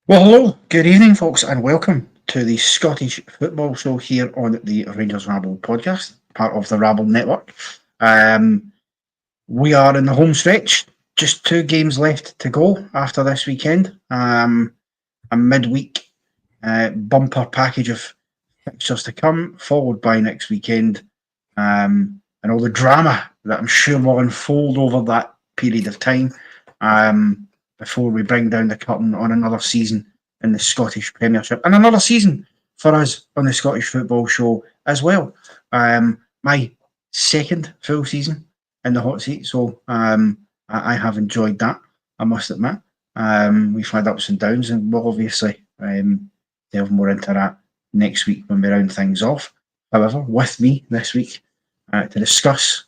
Well, hello, good evening, folks, and welcome to the Scottish Football Show here on the Rangers Rabble podcast, part of the Rabble Network. We are in the home stretch, just 2 games left to go after this weekend. A midweek bumper package of fixtures to come, followed by next weekend, and all the drama that I'm sure will unfold over that period of time. Before we bring down the curtain on another season in the Scottish Premiership and another season for us on the Scottish Football Show as well. My second full season in the hot seat, so I have enjoyed that, I must admit. We've had ups and downs, and we'll obviously delve more into that next week when we round things off. However, with me this week to discuss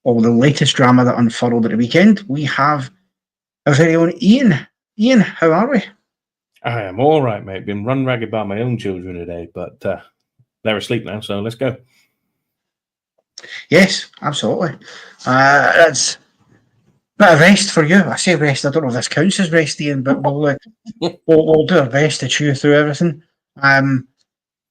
all the latest drama that unfurled at the weekend, we have our very own Iain. Iain, how are we? I am all right, mate. Been run ragged by my own children today, but they're asleep now, so let's go. Yes, absolutely. That's a bit of rest for you. I say rest, I don't know if this counts as rest, Iain, but we'll do our best to chew through everything.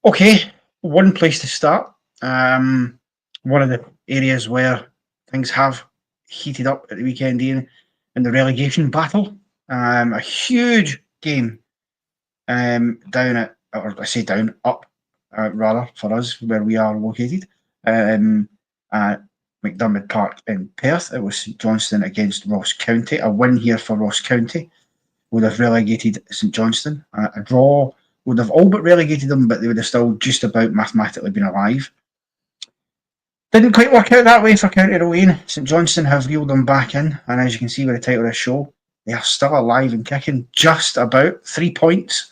Okay, one place to start. One of the areas where things have heated up at the weekend, Iain, in the relegation battle. A huge game down at, or I say down, up, rather, for us, where we are located, at McDermott Park in Perth. It was St Johnstone against Ross County. A win here for Ross County would have relegated St Johnstone. A draw would have all but relegated them, but they would have still just about mathematically been alive. Didn't quite work out that way for County Rowan. St Johnstone have reeled them back in, and as you can see by the title of this show, they are still alive and kicking, just about 3 points.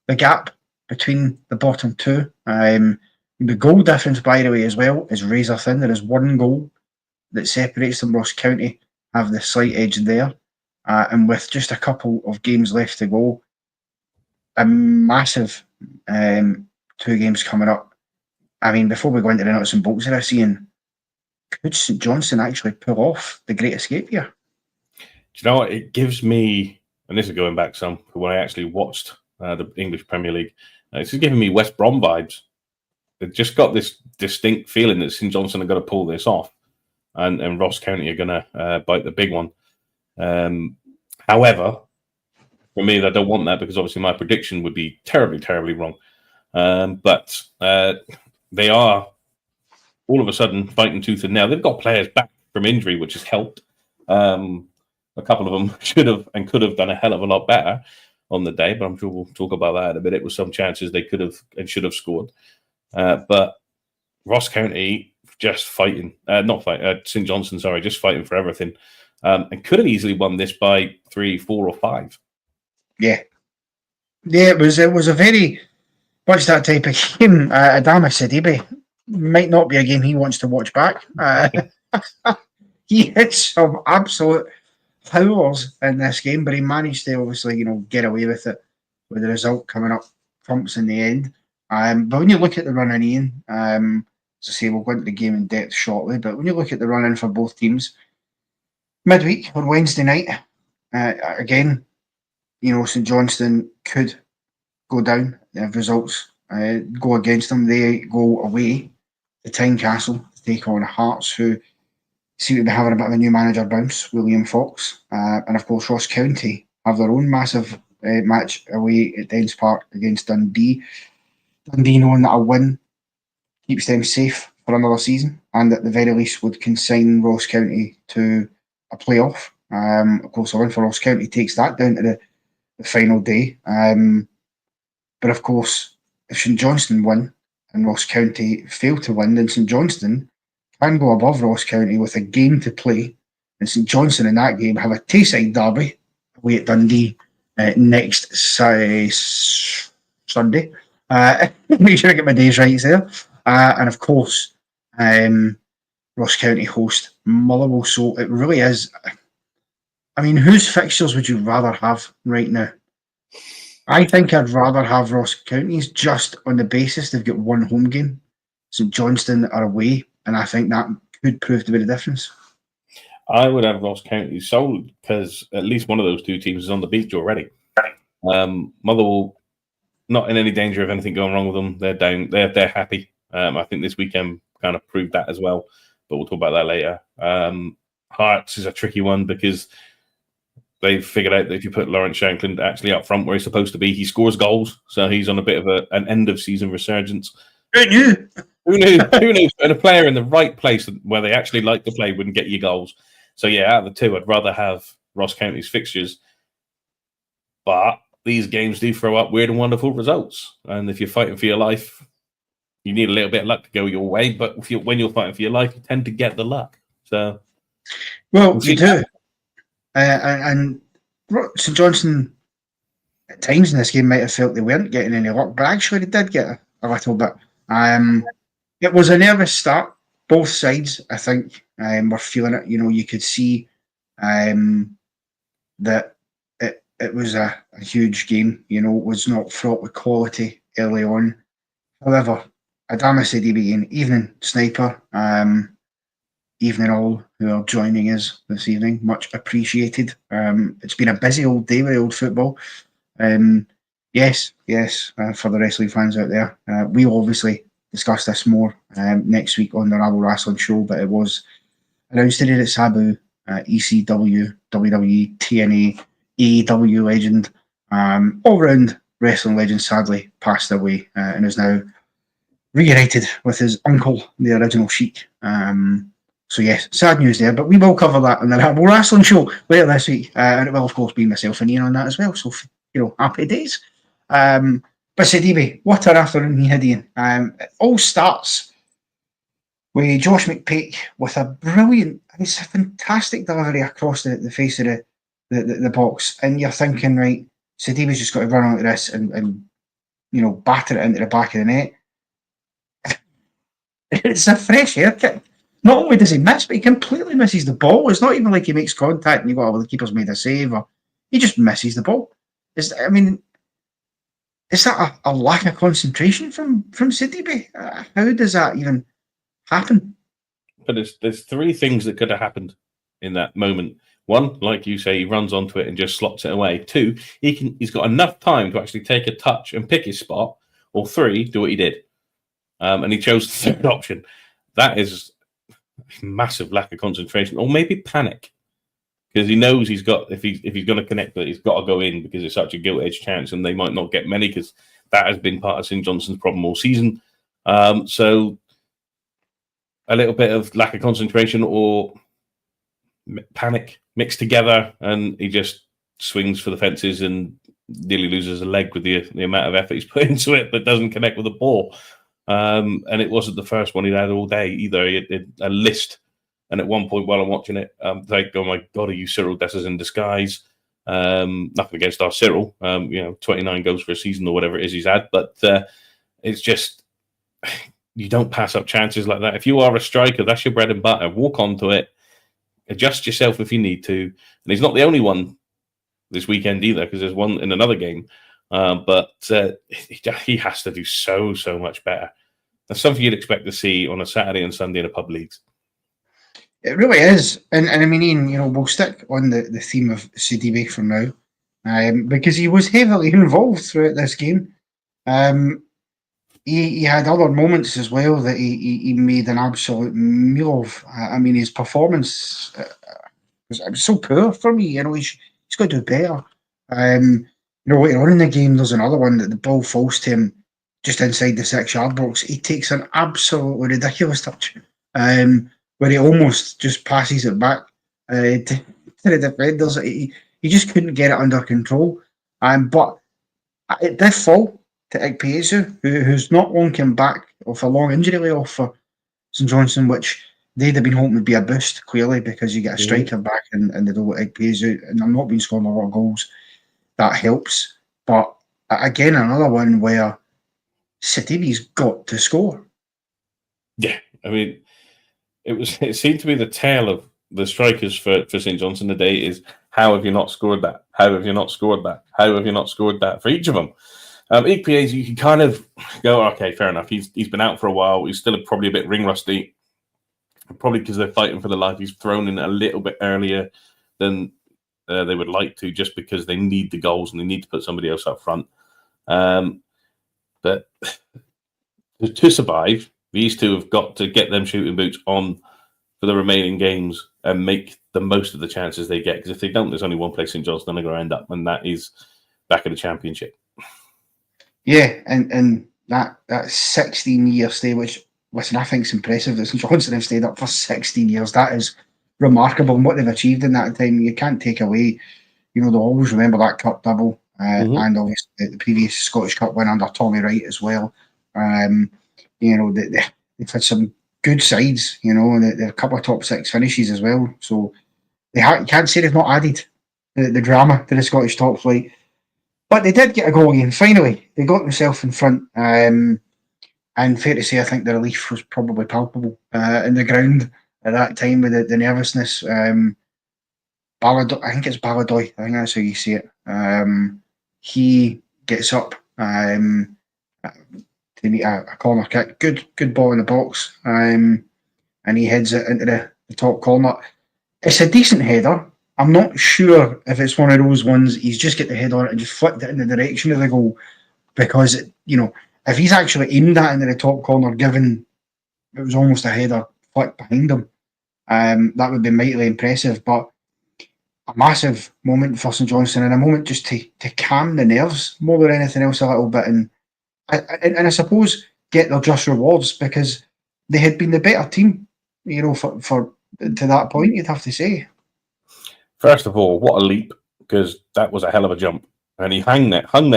The gap between the bottom two. The goal difference, by the way, as well, is razor thin. There is one goal that separates them. Ross County have the slight edge there. And with just a couple of games left to go, a massive 2 games coming up. I mean, before we go into the nuts and bolts of this, Iain, could St Johnstone actually pull off the Great Escape here? Do you know what? It gives me, and this is going back some, when I actually watched the English Premier League, it's giving me West Brom vibes. They've just got this distinct feeling that St Johnstone are going to pull this off, and Ross County are going to bite the big one. However, for me, I don't want that because obviously my prediction would be terribly, terribly wrong. But they are all of a sudden fighting tooth and nail. They've got players back from injury, which has helped. A couple of them should have and could have done a hell of a lot better on the day, but I'm sure we'll talk about that in a minute with some chances they could have and should have scored. But Ross County just fighting, St Johnstone, just fighting for everything, and could have easily won this by 3, 4, or 5. Yeah, it was a very much that type of game. Adama Sidibe might not be a game he wants to watch back. He hit some absolute howlers in this game, but he managed to obviously, get away with it with the result coming up trumps in the end. But when you look at the run in, Iain, as I say, we'll go into the game in depth shortly, but when you look at the run in for both teams, midweek on Wednesday night, again, St Johnstone could go down if results go against them. They go away to Tynecastle to take on Hearts, who seem to be having a bit of a new manager bounce, William Fox. And of course, Ross County have their own massive match away at Dens Park against Dundee. Dundee knowing that a win keeps them safe for another season, and at the very least would consign Ross County to a playoff. Of course, a win for Ross County takes that down to the final day. But of course, if St Johnstone win and Ross County fail to win, then St Johnstone can go above Ross County with a game to play. And St Johnstone in that game have a Tayside derby away at Dundee next Sunday. Make sure I get my days right there. And of course, Ross County host Motherwell. So it really is. I mean, whose fixtures would you rather have right now? I think I'd rather have Ross County's just on the basis they've got one home game. St Johnstone are away, and I think that could prove to be the difference. I would have Ross County solely because at least one of those two teams is on the beach already. Motherwell not in any danger of anything going wrong with them. They're down. They're happy. I think this weekend kind of proved that as well. But we'll talk about that later. Hearts is a tricky one because they've figured out that if you put Lawrence Shankland actually up front where he's supposed to be, he scores goals. So he's on a bit of an end of season resurgence. Who knew? Who knew? Who knew? And a player in the right place where they actually like to play wouldn't get you goals. So yeah, out of the two, I'd rather have Ross County's fixtures. But these games do throw up weird and wonderful results. And if you're fighting for your life, you need a little bit of luck to go your way. But when you're fighting for your life, you tend to get the luck. So, well, you do. And St Johnstone, at times in this game, might have felt they weren't getting any luck, but actually they did get a little bit. It was a nervous start. Both sides, I think, were feeling it. You know, you could see that it was a huge game. You know, it was not fraught with quality early on. However, Adama Sidibe again, evening sniper, evening all who are joining us this evening, much appreciated. It's been a busy old day with old football. Yes, for the wrestling fans out there. We'll obviously discuss this more next week on the Rabble Wrestling Show, but it was announced today that Sabu, ECW, WWE, TNA, AEW legend, all-round wrestling legend, sadly passed away and is now reunited with his uncle, the original Sheik. So yes, sad news there, but we will cover that on the Rabble Wrestling Show later this week, and it will of course be myself and Ian on that as well. So happy days. But Sidibe, what an afternoon he had, Ian. It all starts with Josh McPake with a brilliant, it's a fantastic delivery across the face of the box, and you're thinking, right, Sidibe's just got to run onto this and batter it into the back of the net. It's a fresh hair kick. Not only does he miss, but he completely misses the ball. It's not even like he makes contact and you go, oh, well, the keeper's made a save, or he just misses the ball. Is that a lack of concentration from Sidibe? How does that even happen? But there's three things that could have happened in that moment. One, like you say, he runs onto it and just slots it away. Two, he's got enough time to actually take a touch and pick his spot. Or three, do what he did. And he chose the third option. That is a massive lack of concentration, or maybe panic, because he knows he's got if he's going to connect it, he's got to go in because it's such a gilt-edged chance, and they might not get many because that has been part of St Johnstone's problem all season. So a little bit of lack of concentration or panic mixed together, and he just swings for the fences and nearly loses a leg with the amount of effort he's put into it, but doesn't connect with the ball. And it wasn't the first one he'd had all day either. He had a list, and at one point while I'm watching it, like, oh my God, are you Cyril Dessers in disguise? Nothing against our Cyril, 29 goals for a season or whatever it is he's had, but it's just, you don't pass up chances like that. If you are a striker, that's your bread and butter. Walk onto it, adjust yourself if you need to. And he's not the only one this weekend either, because there's one in another game. But he has to do so much better. That's something you'd expect to see on a Saturday and Sunday in the pub leagues. It really is. And I mean, Ian, we'll stick on the theme of Sidibe for now, because he was heavily involved throughout this game. He had other moments as well that he made an absolute meal of. I mean, his performance was so poor for me. He's got to do better. Later on in the game, there's another one that the ball falls to him just inside the 6-yard box. He takes an absolutely ridiculous touch, where he almost just passes it back to the defenders. He just couldn't get it under control. But it did fall to Ikpeazu, who's not long come back off a long injury layoff for St Johnstone, which they'd have been hoping would be a boost, clearly, because you get a striker back in the role at Ikpeazu, and they're not been scoring a lot of goals. That helps. But again, another one where Sidibe's got to score. Yeah, I mean, it seemed to be the tale of the strikers for St Johnstone today is, how have you not scored that? How have you not scored that? How have you not scored that? For each of them. Ikpeazu, you can kind of go, okay, fair enough. He's been out for a while. He's still probably a bit ring rusty. Probably because they're fighting for the life. He's thrown in a little bit earlier than they would like to, just because they need the goals and they need to put somebody else up front. But to survive, these two have got to get them shooting boots on for the remaining games and make the most of the chances they get. Because if they don't, there's only one place St Johnstone are going to end up, and that is back in the Championship. Yeah, and that 16-year stay, which, listen, I think is impressive that St Johnstone have stayed up for 16 years. That is remarkable, and what they've achieved in that time, you can't take away. They'll always remember that cup double, and obviously the previous Scottish Cup win under Tommy Wright as well. They've had some good sides, and they've a couple of top six finishes as well. So you can't say they've not added the drama to the Scottish top flight. But they did get a goal again, finally. They got themselves in front. And fair to say, I think the relief was probably palpable in the ground at that time with the nervousness. Balladoy, I think it's Balladoy. I think that's how you say it. He gets up to meet a corner kick. Good ball in the box. And he heads it into the top corner. It's a decent header. I'm not sure if it's one of those ones he's just get the head on it and just flicked it in the direction of the goal, because if he's actually aimed that into the top corner, given it was almost a header flicked behind him, that would be mightily impressive. But a massive moment for St Johnstone, and a moment just to calm the nerves more than anything else a little bit, and I suppose get their just rewards, because they had been the better team, for to that point, you'd have to say. First of all, what a leap, because that was a hell of a jump. And he hung, I don't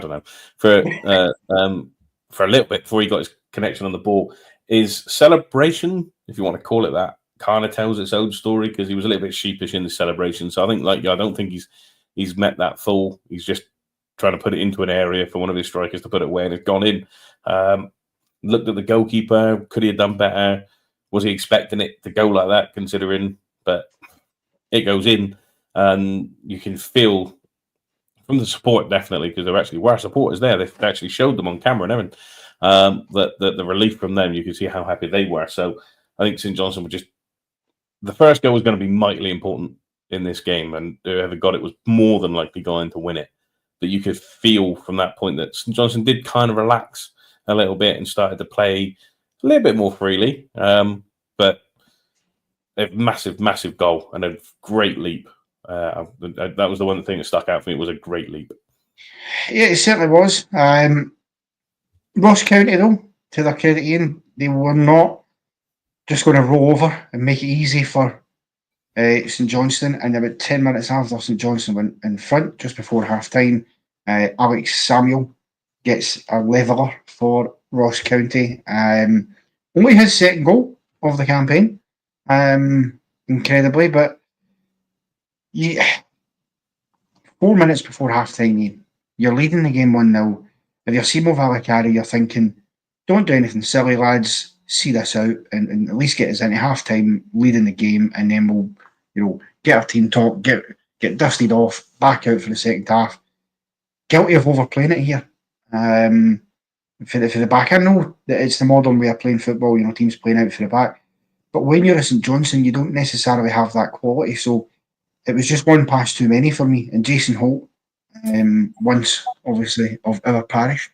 know, for a little bit before he got his connection on the ball. His celebration, if you want to call it that, kind of tells its own story, because he was a little bit sheepish in the celebration. So I think, I don't think he's met that full. He's just trying to put it into an area for one of his strikers to put it away, and it's gone in. Looked at the goalkeeper. Could he have done better? Was he expecting it to go like that, considering? But it goes in, and you can feel from the support, definitely, because there actually were supporters there. They actually showed them on camera and everything. That the relief from them, you can see how happy they were. So I think St Johnstone were just, the first goal was going to be mightily important in this game, and whoever got it was more than likely going to win it. But you could feel from that point that St Johnstone did kind of relax a little bit and started to play a little bit more freely. But a massive goal and a great leap. That was the one thing that stuck out for me. It was a great leap. Yeah, it certainly was. Ross County, though, to their credit, Iain, they were not just going to roll over and make it easy for St Johnstone. And about 10 minutes after St Johnstone went in front, just before half-time, Alex Samuel gets a leveller for Ross County. Only his second goal of the campaign. Incredibly, but 4 minutes before half time, you're leading the game 1-0. If you're Simo Valacari, you're thinking, don't do anything silly, lads, see this out and at least get us into half time, leading the game, and then we'll get our team talk, get dusted off, back out for the second half. Guilty of overplaying it here. For the back, I know that it's the modern way of playing football, teams playing out for the back. But when you're a St Johnstone, you don't necessarily have that quality. So it was just one pass too many for me. And Jason Holt, once obviously of our parish,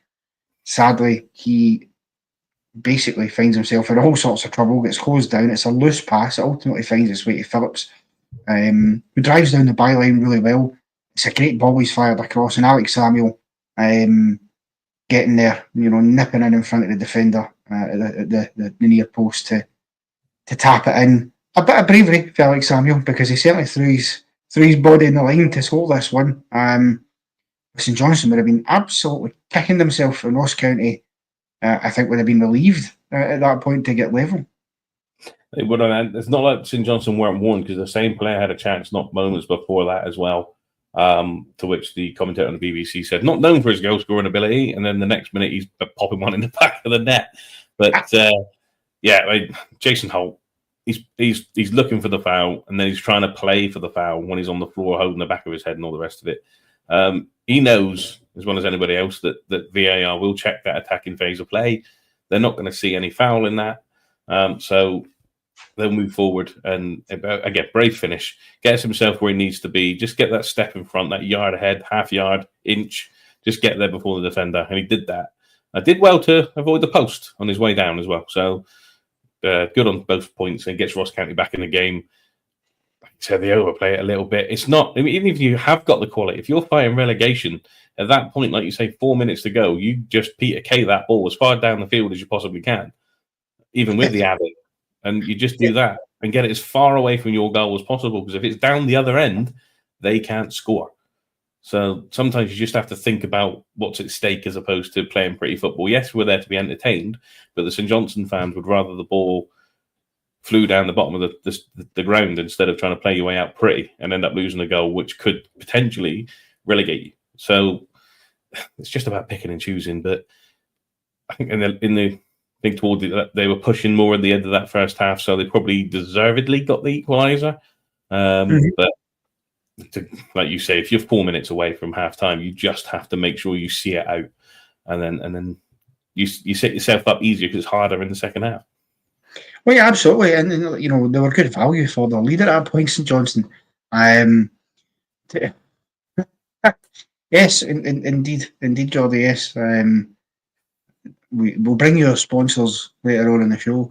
sadly, he basically finds himself in all sorts of trouble, gets closed down. It's a loose pass. It ultimately finds its way to Phillips, who drives down the byline really well. It's a great ball he's fired across. And Alex Samuel getting there, nipping in front of the defender at the near post to tap it in. A bit of bravery for Alex Samuel, because he certainly threw his body in the line to score this one. St Johnstone would have been absolutely kicking themselves, and Ross County, I think, would have been relieved at that point to get level. They would have. It's not like St Johnstone weren't warned, because the same player had a chance not moments before that as well. To which the commentator on the BBC said, not known for his goal scoring ability, and then the next minute he's popping one in the back of the net. But Jason Holt, he's looking for the foul, and then he's trying to play for the foul when he's on the floor holding the back of his head and all the rest of it. He knows as well as anybody else that VAR will check that attacking phase of play. They're not going to see any foul in that. So they'll move forward. And again, brave finish, gets himself where he needs to be. Just get that step in front, that yard ahead, half yard, inch. Just get there before the defender, and he did that. Did well to avoid the post on his way down as well. So good on both points, and gets Ross County back in the game. Like I said, they overplay it a little bit. It's not, I mean, even if you have got the quality, if you're fighting relegation at that point, like you say, 4 minutes to go, you just Peter K that ball as far down the field as you possibly can, even with the added. And you just do that and get it as far away from your goal as possible, because if it's down the other end, they can't score. So sometimes you just have to think about what's at stake as opposed to playing pretty football. Yes, we're there to be entertained, but the St Johnstone fans would rather the ball flew down the bottom of the ground instead of trying to play your way out pretty and end up losing a goal, which could potentially relegate you. So it's just about picking and choosing. But I think they were pushing more at the end of that first half, so they probably deservedly got the equaliser. But like you say, if you're 4 minutes away from half time, you just have to make sure you see it out, and then you set yourself up easier because it's harder in the second half. Well, yeah, absolutely, and they were good value for the leader at point, St Johnstone. Yes, indeed, Jordy. Yes, we'll bring you our sponsors later on in the show.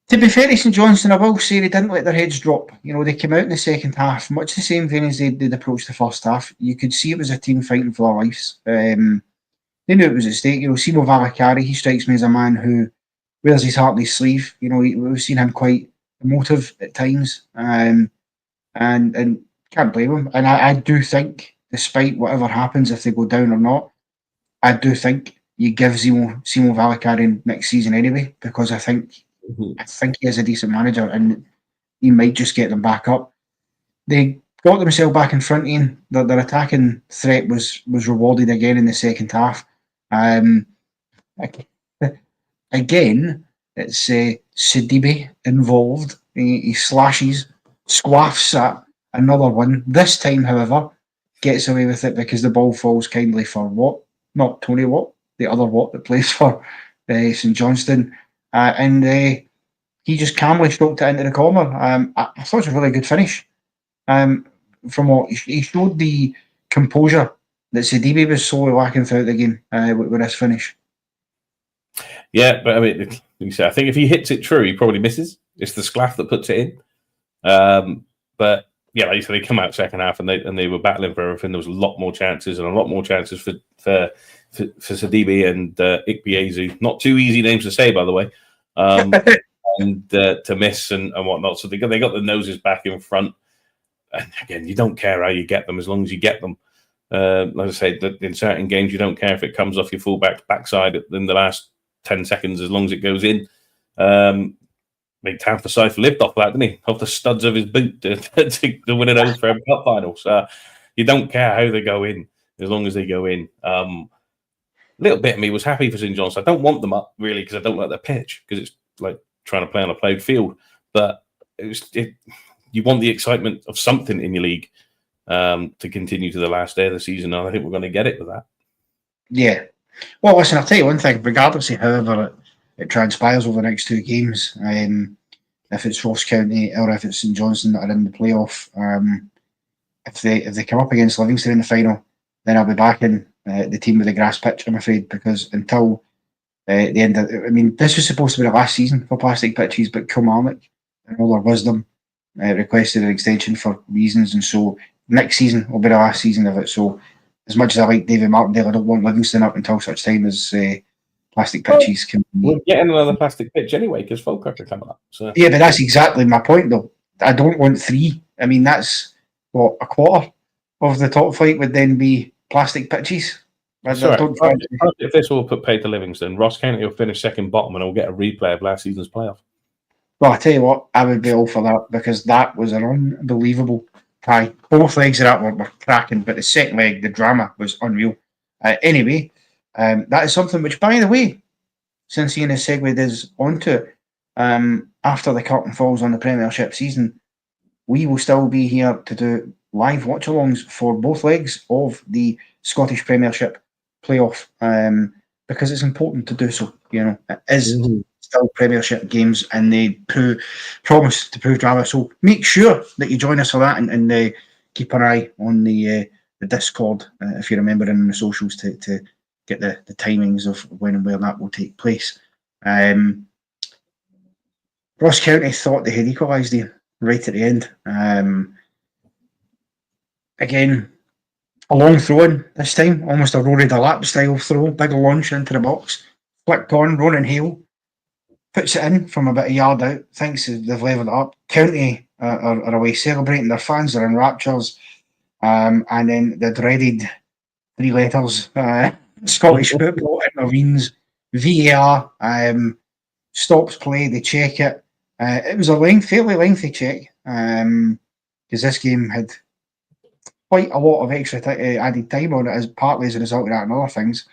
To be fair to St Johnstone, I will say they didn't let their heads drop. They came out in the second half, much the same vein as they'd approached the first half. You could see it was a team fighting for their lives. They knew it was at stake. Simo Valakari, he strikes me as a man who wears his heart on his sleeve. We've seen him quite emotive at times, and can't blame him. And I do think, despite whatever happens, if they go down or not, I do think you give Simo Valakari next season anyway, because I think he is a decent manager and he might just get them back up. They got themselves back in front, Ian. Their attacking threat was rewarded again in the second half. Again, it's Sidibe involved. He slashes, squaffs at another one. This time, however, gets away with it because the ball falls kindly for Watt, not Tony Watt, the other Watt that plays for St Johnstone. And he just calmly stroked it into the corner. I thought it was a really good finish. From what he showed, the composure that Sidibe was sorely lacking throughout the game with this finish. Yeah, but I mean, I think if he hits it true, he probably misses. It's the sclaff that puts it in. But yeah, like you said, they come out second half and they were battling for everything. There was a lot more chances for Sidibe and Ikpeazu. Not too easy names to say, by the way, and to miss and whatnot. So they got the noses back in front. And again, you don't care how you get them as long as you get them. Like I say, in certain games, you don't care if it comes off your fullback's backside in the last 10 seconds, as long as it goes in. Big time for Syfe lived off that, didn't he? Off the studs of his boot to win it over for a cup final. So you don't care how they go in, as long as they go in. A little bit of me was happy for St Johnstone. I don't want them up, really, because I don't like their pitch, because it's like trying to play on a played field. But you want the excitement of something in your league to continue to the last day of the season, and I think we're going to get it with that. Yeah. Well, listen, I'll tell you one thing, regardless of however it transpires over the next two games, if it's Ross County or if it's St Johnstone that are in the playoff, if they come up against Livingston in the final, then I'll be backing the team with the grass pitch, I'm afraid, because until the end this was supposed to be the last season for plastic pitches, but Kilmarnock, in all their wisdom, requested an extension for reasons, and so next season will be the last season of it. So as much as I like David Martindale, I don't want Livingston up until such time as plastic pitches can. We're getting another plastic pitch anyway because Falkirk are coming up. So. Yeah, but that's exactly my point, though. I don't want three. That's what, a quarter of the top flight would then be plastic pitches. If this will put paid to Livingston, Ross County will finish second bottom and will get a replay of last season's playoff. Well, I tell you what, I would be all for that, because that was an unbelievable tie. Both legs of that were cracking, but the second leg, the drama was unreal. Anyway, that is something which, by the way, since Ian has segued us onto it, after the curtain falls on the Premiership season, we will still be here to do live watch-alongs for both legs of the Scottish Premiership playoff. because it's important to do so. It is still Premiership games, and they promise to prove drama. So make sure that you join us for that, and keep an eye on the Discord if you're a member in the socials to get the timings of when and where that will take place. Ross County thought they had equalised right at the end. Again, a long throw-in this time, almost a Rory Delap style throw, big launch into the box, flicked on, Ronan Hale puts it in from about a yard out, thinks they've levelled it up. County are away celebrating, their fans are in raptures, and then the dreaded three letters, Scottish football intervenes, VAR stops play, they check it. It was a fairly lengthy check, because this game had quite a lot of extra added time on it, partly as a result of that and other things.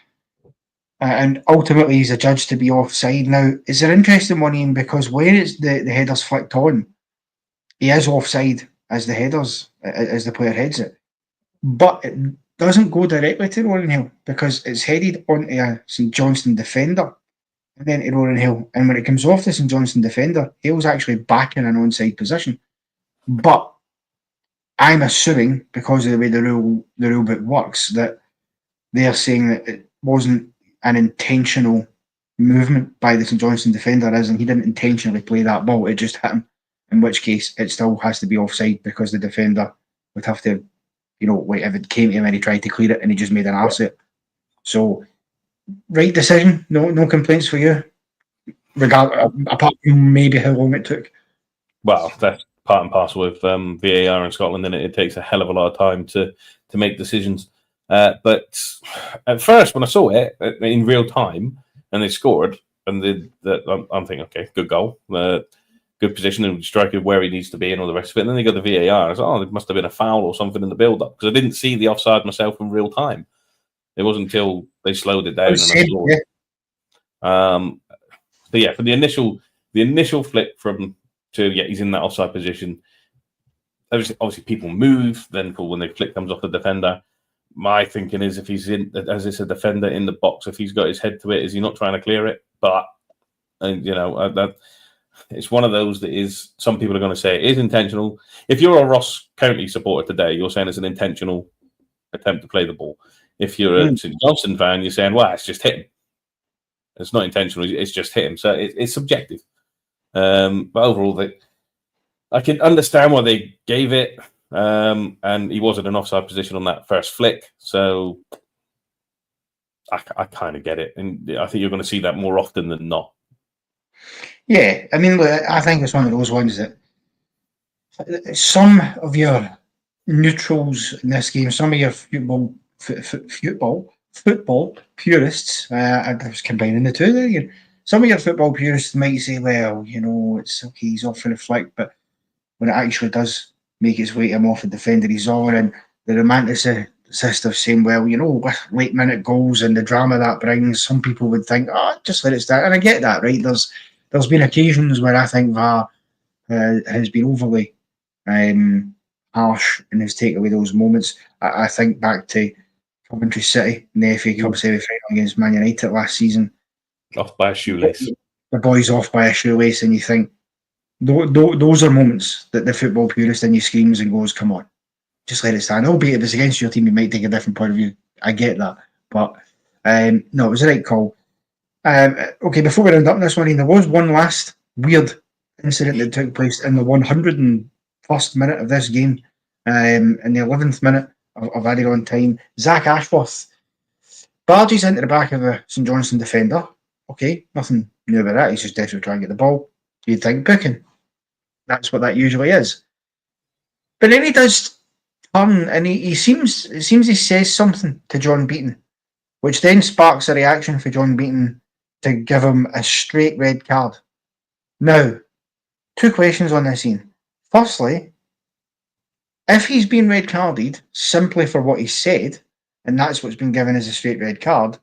And ultimately, he's adjudged to be offside. Now, it's an interesting one, Ian, because when it's the header's flicked on, he is offside as the player heads it. But it doesn't go directly to Ronan Hale because it's headed onto a St Johnstone defender and then to Ronan Hale. And when it comes off the St Johnstone defender, Hale's actually back in an onside position. But I'm assuming, because of the way the rule book works, that they're saying that it wasn't an intentional movement by the St Johnstone defender, as in he didn't intentionally play that ball, it just hit him, in which case it still has to be offside because the defender would have to, if it came to him and he tried to clear it and he just made an arse of it. So, right decision, no complaints for you, apart from maybe how long it took. Well, that's part and parcel with VAR in Scotland, and it takes a hell of a lot of time to make decisions. But at first, when I saw it in real time and they scored, and I'm thinking, okay, good goal, good position, and striker where he needs to be, and all the rest of it. And then they got the VAR. I was it must have been a foul or something in the build-up because I didn't see the offside myself in real time. It wasn't until they slowed it down and I saw it. So yeah, for the initial flip he's in that offside position. Obviously, people move. Then when the flick comes off the defender, my thinking is if he's in, as it's a defender in the box, if he's got his head to it, is he not trying to clear it? But that it's one of those that is. Some people are going to say it is intentional. If you're a Ross County supporter today, you're saying it's an intentional attempt to play the ball. If you're a St Johnstone fan, you're saying, well, it's just hit him. It's not intentional. It's just hit him. So it's subjective. But overall, I can understand why they gave it. And he was in an offside position on that first flick. So I kind of get it. And I think you're going to see that more often than not. Yeah. I mean, I think it's one of those ones that some of your neutrals in this game, some of your football purists, I was combining the two there again. Some of your football purists might say, well, it's okay, he's off for the flick, but when it actually does make its way to him off the defender, he's on, and the romanticist of saying, well, with late minute goals and the drama that brings, some people would think, just let it stand. And I get that, right? There's been occasions where I think VAR has been overly harsh in his take away those moments. I think back to Coventry City in the FA Cup semi-final against Man United last season. Off by a shoelace. The boy's off by a shoelace, and you think, those are moments that the football purist in you screams and goes, come on, just let it stand. Albeit if it's against your team, you might take a different point of view. I get that. But no, it was the right call. Okay, before we round up this one, there was one last weird incident that took place in the 101st minute of this game. In the 11th minute of added on time, Zach Ashworth barges into the back of a St Johnstone defender. Okay, nothing new about that. He's just desperate to try and get the ball. You'd think booking. That's what that usually is. But then he does turn, and it seems he says something to John Beaton, which then sparks a reaction for John Beaton to give him a straight red card. Now, two questions on this scene. Firstly, if he's been red carded simply for what he said, and that's what's been given as a straight red card,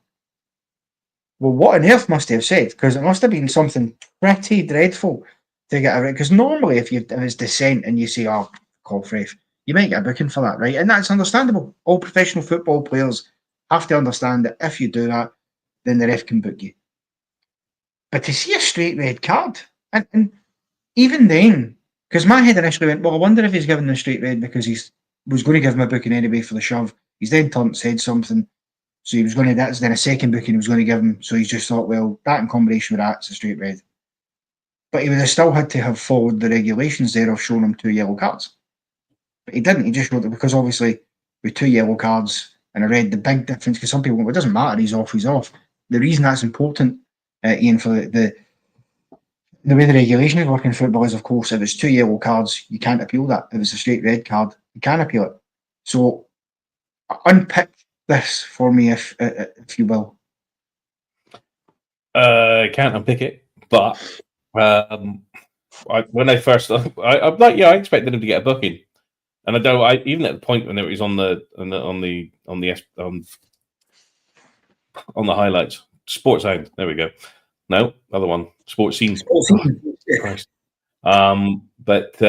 well, what on earth must he have said? Because it must have been something pretty dreadful to get a red. Because normally, if it's dissent and you say, call for ref, you might get a booking for that, right? And that's understandable. All professional football players have to understand that if you do that, then the ref can book you. But to see a straight red card, and even then, because my head initially went, well, I wonder if he's given the straight red because he was going to give him a booking anyway for the shove. He's then turned, said something, so he was going to, that's then a second booking he was going to give him, so he's just thought, well, that in combination with that's a straight red. But he would have still had to have followed the regulations there of showing him 2 yellow cards. But he didn't, he just wrote it because obviously with 2 yellow cards and a red, the big difference, because some people, well, it doesn't matter, he's off, he's off. The reason that's important, Ian, for the way the regulations work in football is, of course, if it's 2 yellow cards, you can't appeal that. If it's a straight red card, you can appeal it. So unpick this for me, if you will. I can't unpick it, but when I first, I'm like, yeah, I expected him to get a booking, and I don't. Even at the point when it was on the highlights, Sports Sound. There we go. No, other one, Sports Scene. Christ. But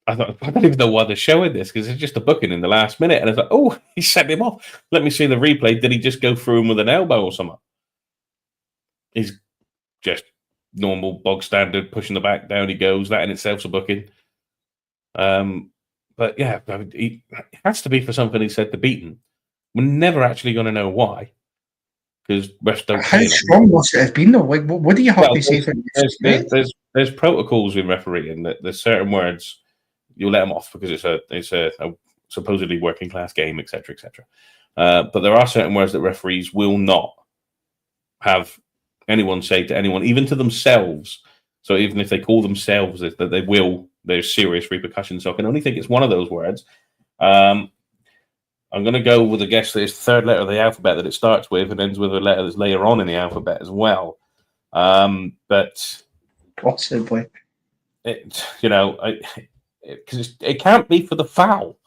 I thought, I don't even know why they're showing this, because it's just a booking in the last minute, and I thought, oh, he sent him off. Let me see the replay. Did he just go through him with an elbow or something? He's just normal, bog standard, pushing the back, down he goes. That in itself's a booking. But yeah, it has to be for something he said to beaten. We're never actually going to know why, because refs don't. How strong must it have been, though? Like, what do you have to say for there's protocols in refereeing that there's certain words you'll let them off because it's a supposedly working class game, etc., etc. But there are certain words that referees will not have anyone say to anyone, even to themselves. So even if they call themselves that they will, there's serious repercussions. So I can only think it's one of those words. I'm going to go with a guess that it's the third letter of the alphabet that it starts with and ends with a letter that's later on in the alphabet as well. But possibly, because it can't be for the foul.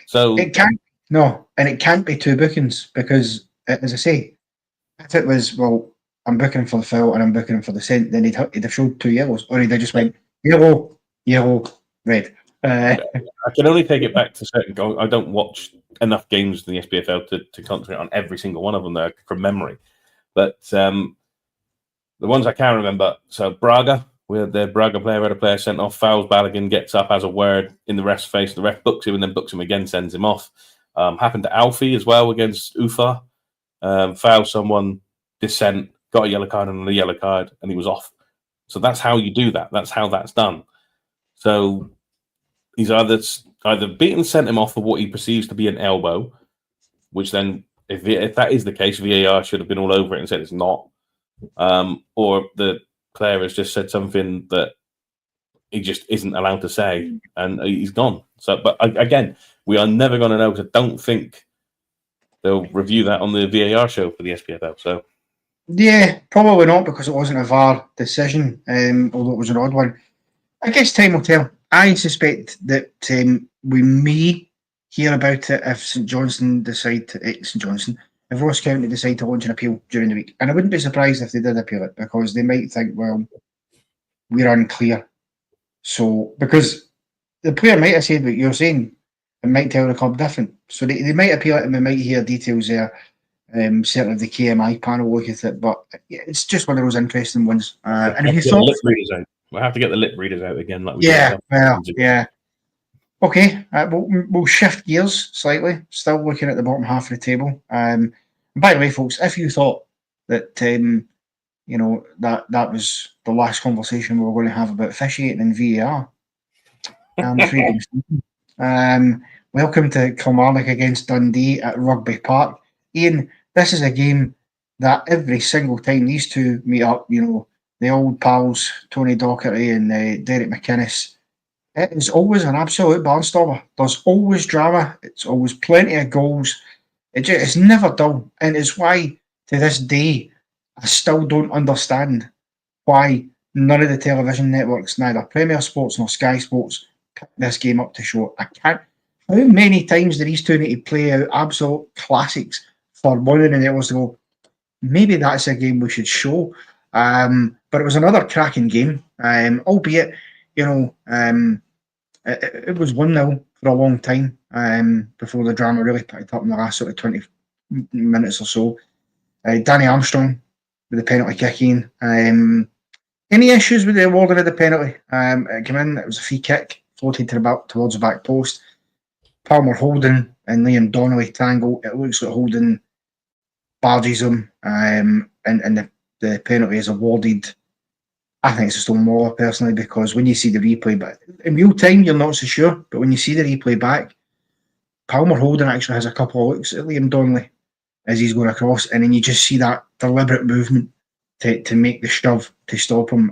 So it can't. No, and it can't be 2 bookings because, as I say, if it was, well, I'm booking him for the foul and I'm booking him for the scent, then he'd have showed 2 yellows, or he'd have just went yellow, red. I can only take it back to certain goals. I don't watch enough games in the SPFL to concentrate on every single one of them there from memory. But the ones I can remember, so Braga, where the Braga player had a player sent off, fouls Balogun, gets up, has a word in the ref's face, the ref books him and then books him again, sends him off. Happened to Alfie as well against Ufa. Fouled someone, dissent, got a yellow card and a yellow card, and he was off. So that's how you do that. That's how that's done. So he's either beaten, sent him off for what he perceives to be an elbow, which then, if that is the case, VAR should have been all over it and said it's not. Or the player has just said something that he just isn't allowed to say, and he's gone. So, but again, we are never going to know, because I don't think they'll review that on the VAR show for the SPFL. So, yeah, probably not, because it wasn't a VAR decision, although it was an odd one. I guess time will tell. I suspect that we may hear about it if St Johnstone decide to if Ross County decide to launch an appeal during the week. And I wouldn't be surprised if they did appeal it, because they might think, well, we're unclear. So, because the player might have said what you're saying and might tell the club different. So they might appeal it and we might hear details there. Certainly the KMI panel look at it, but it's just one of those interesting ones. And if you thought, we'll have to get the lip readers out again. Like we yeah. Okay, we'll shift gears slightly. Still looking at the bottom half of the table. And by the way, folks, if you thought that that was the last conversation we were going to have about officiating and VAR, I'm afraid. Welcome to Kilmarnock against Dundee at Rugby Park. Ian, this is a game that every single time these two meet up, the old pals, Tony Docherty and Derek McInnes, it is always an absolute barnstormer. There's always drama. It's always plenty of goals. It's never dull. And it's why, to this day, I still don't understand why none of the television networks, neither Premier Sports nor Sky Sports, pick this game up to show. I can't. How many times do these two need to play out absolute classics for one of the networks to go, maybe that's a game we should show? But it was another cracking game, albeit, it was 1-0 for a long time before the drama really picked up in the last sort of 20 minutes or so. Danny Armstrong with the penalty kicking. Any issues with the awarding of the penalty? It came in, it was a free kick, floated towards the back post. Palmer Holden and Liam Donnelly tangle. It looks like Holden barges him, and the penalty is awarded. I think it's a Stonewall personally, because when you see the replay, but in real time you're not so sure, but when you see the replay back, Palmer Holden actually has a couple of looks at Liam Donnelly as he's going across, and then you just see that deliberate movement to make the shove to stop him,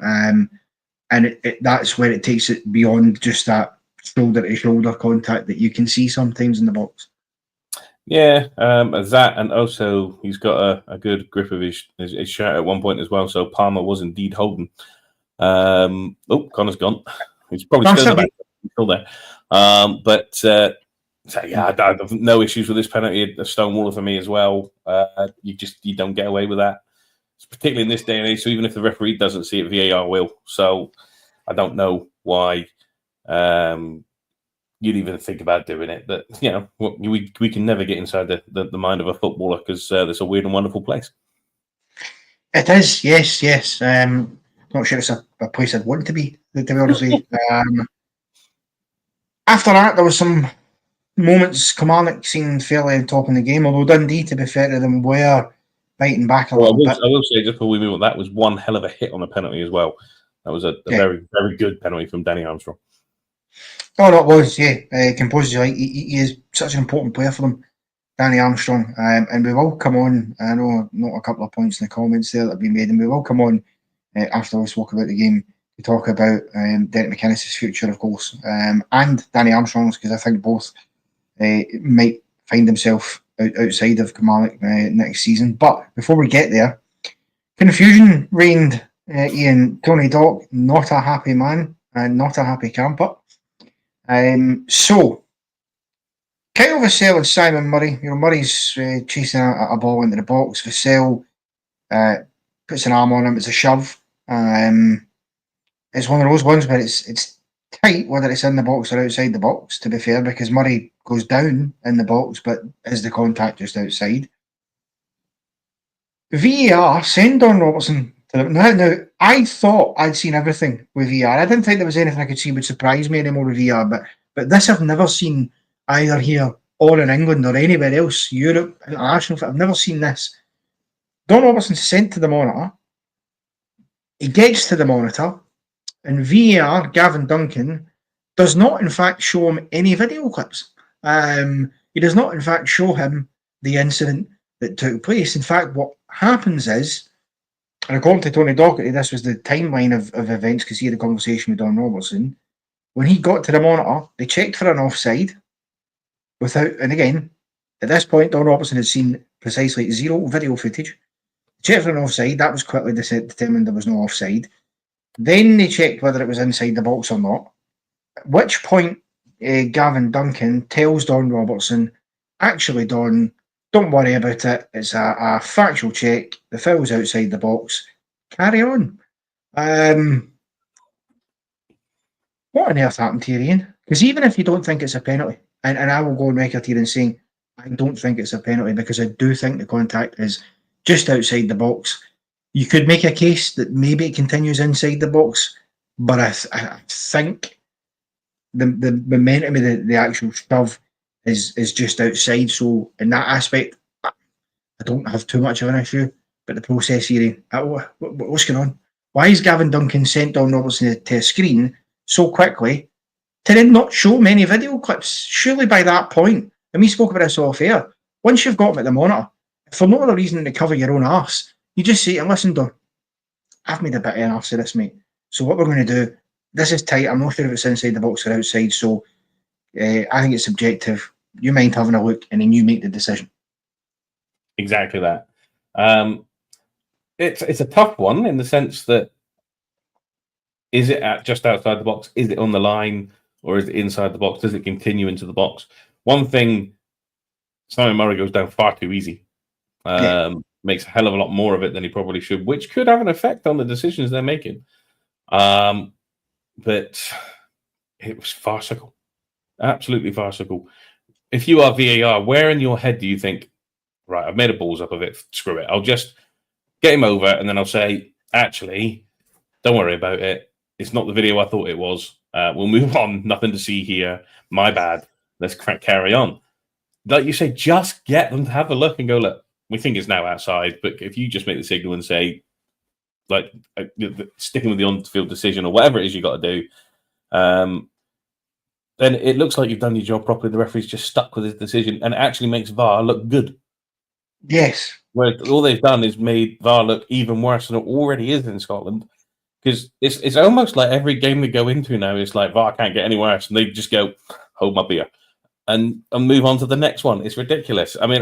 and that's where it takes it beyond just that shoulder-to-shoulder contact that you can see sometimes in the box. Yeah, that, and also he's got a good grip of his shirt at one point as well, so Palmer was indeed holding. Connor's gone. He's probably still there. Yeah, I have no issues with this penalty. A Stonewaller for me as well. You don't get away with that, particularly in this day and age. So even if the referee doesn't see it, VAR will. So I don't know why you'd even think about doing it. But we can never get inside the mind of a footballer, because it's a weird and wonderful place. It is, yes. Not sure it's a place I'd want to be honest with you. After that, there was some moments. Kilmarnock seemed fairly on top in the game, although Dundee, to be fair to them, were biting back a little bit. I will say, just before we move on, that was one hell of a hit on a penalty as well. That was a very, very good penalty from Danny Armstrong. Oh, no, it was, yeah. Composers, like, he is such an important player for them, Danny Armstrong. And we will come on, I know not a couple of points in the comments there that have been made, and we will come on after we spoke about the game to talk about Derek McInnes' future, of course, and Danny Armstrong's, because I think both might find himself outside of Kilmarnock next season. But before we get there, confusion reigned. Iain, Tony Dock, not a happy man and not a happy camper. So Kyle Vassell and Simon Murray. Murray's chasing a ball into the box. Vassell puts an arm on him. It's a shove. It's one of those ones where it's tight, whether it's in the box or outside the box, to be fair, because Murray goes down in the box, but is the contact just outside? VAR send Don Robertson to them. Now, I thought I'd seen everything with VAR. I didn't think there was anything I could see would surprise me anymore with VAR, but this I've never seen either here or in England or anywhere else, Europe, international. I've never seen this. Don Robertson's sent to the monitor. He gets to the monitor, and VAR, Gavin Duncan, does not in fact show him any video clips. He does not in fact show him the incident that took place. In fact, what happens is, and according to Tony Docherty, this was the timeline of events, because he had a conversation with Don Robertson. When he got to the monitor, they checked for an offside and again, at this point, Don Robertson had seen precisely 0 video footage. Checked for an offside, that was quickly determined there was no offside. Then they checked whether it was inside the box or not, at which point Gavin Duncan tells Don Robertson, actually, Don, don't worry about it. It's a factual check. The foul's outside the box. Carry on. What on earth happened to you, Iain? Because even if you don't think it's a penalty, and I will go on record here and saying I don't think it's a penalty, because I do think the contact is just outside the box. You could make a case that maybe it continues inside the box, but I think the momentum of the actual shove is just outside. So in that aspect, I don't have too much of an issue. But the process here, what's going on? Why is Gavin Duncan sent Don Robertson to a screen so quickly to then not show many video clips? Surely by that point, and we spoke about this off air, once you've got him at the monitor, if for no other reason than to cover your own arse, you just say, listen, Don, I've made a bit of an arse of this, mate. So what we're going to do, this is tight. I'm not sure if it's inside the box or outside. So I think it's subjective. You mind having a look, and then you make the decision. Exactly that. It's a tough one in the sense that, is it just outside the box? Is it on the line? Or is it inside the box? Does it continue into the box? One thing, Simon Murray goes down far too easy. Makes a hell of a lot more of it than he probably should, which could have an effect on the decisions they're making. But it was farcical. Absolutely farcical. If you are VAR, where in your head do you think, right, I've made a balls up of it. Screw it. I'll just get him over, and then I'll say, actually, don't worry about it. It's not the video I thought it was. We'll move on. Nothing to see here. My bad. Let's carry on. Like you say, just get them to have a look and go, look, we think it's now outside, but if you just make the signal and say, like, sticking with the on-field decision or whatever it is you got to do, then it looks like you've done your job properly. The referee's just stuck with his decision, and it actually makes VAR look good. Yes. Where all they've done is made VAR look even worse than it already is in Scotland. Because it's almost like every game they go into now is like, VAR can't get any worse, and they just go, hold my beer, and move on to the next one. It's ridiculous. I mean,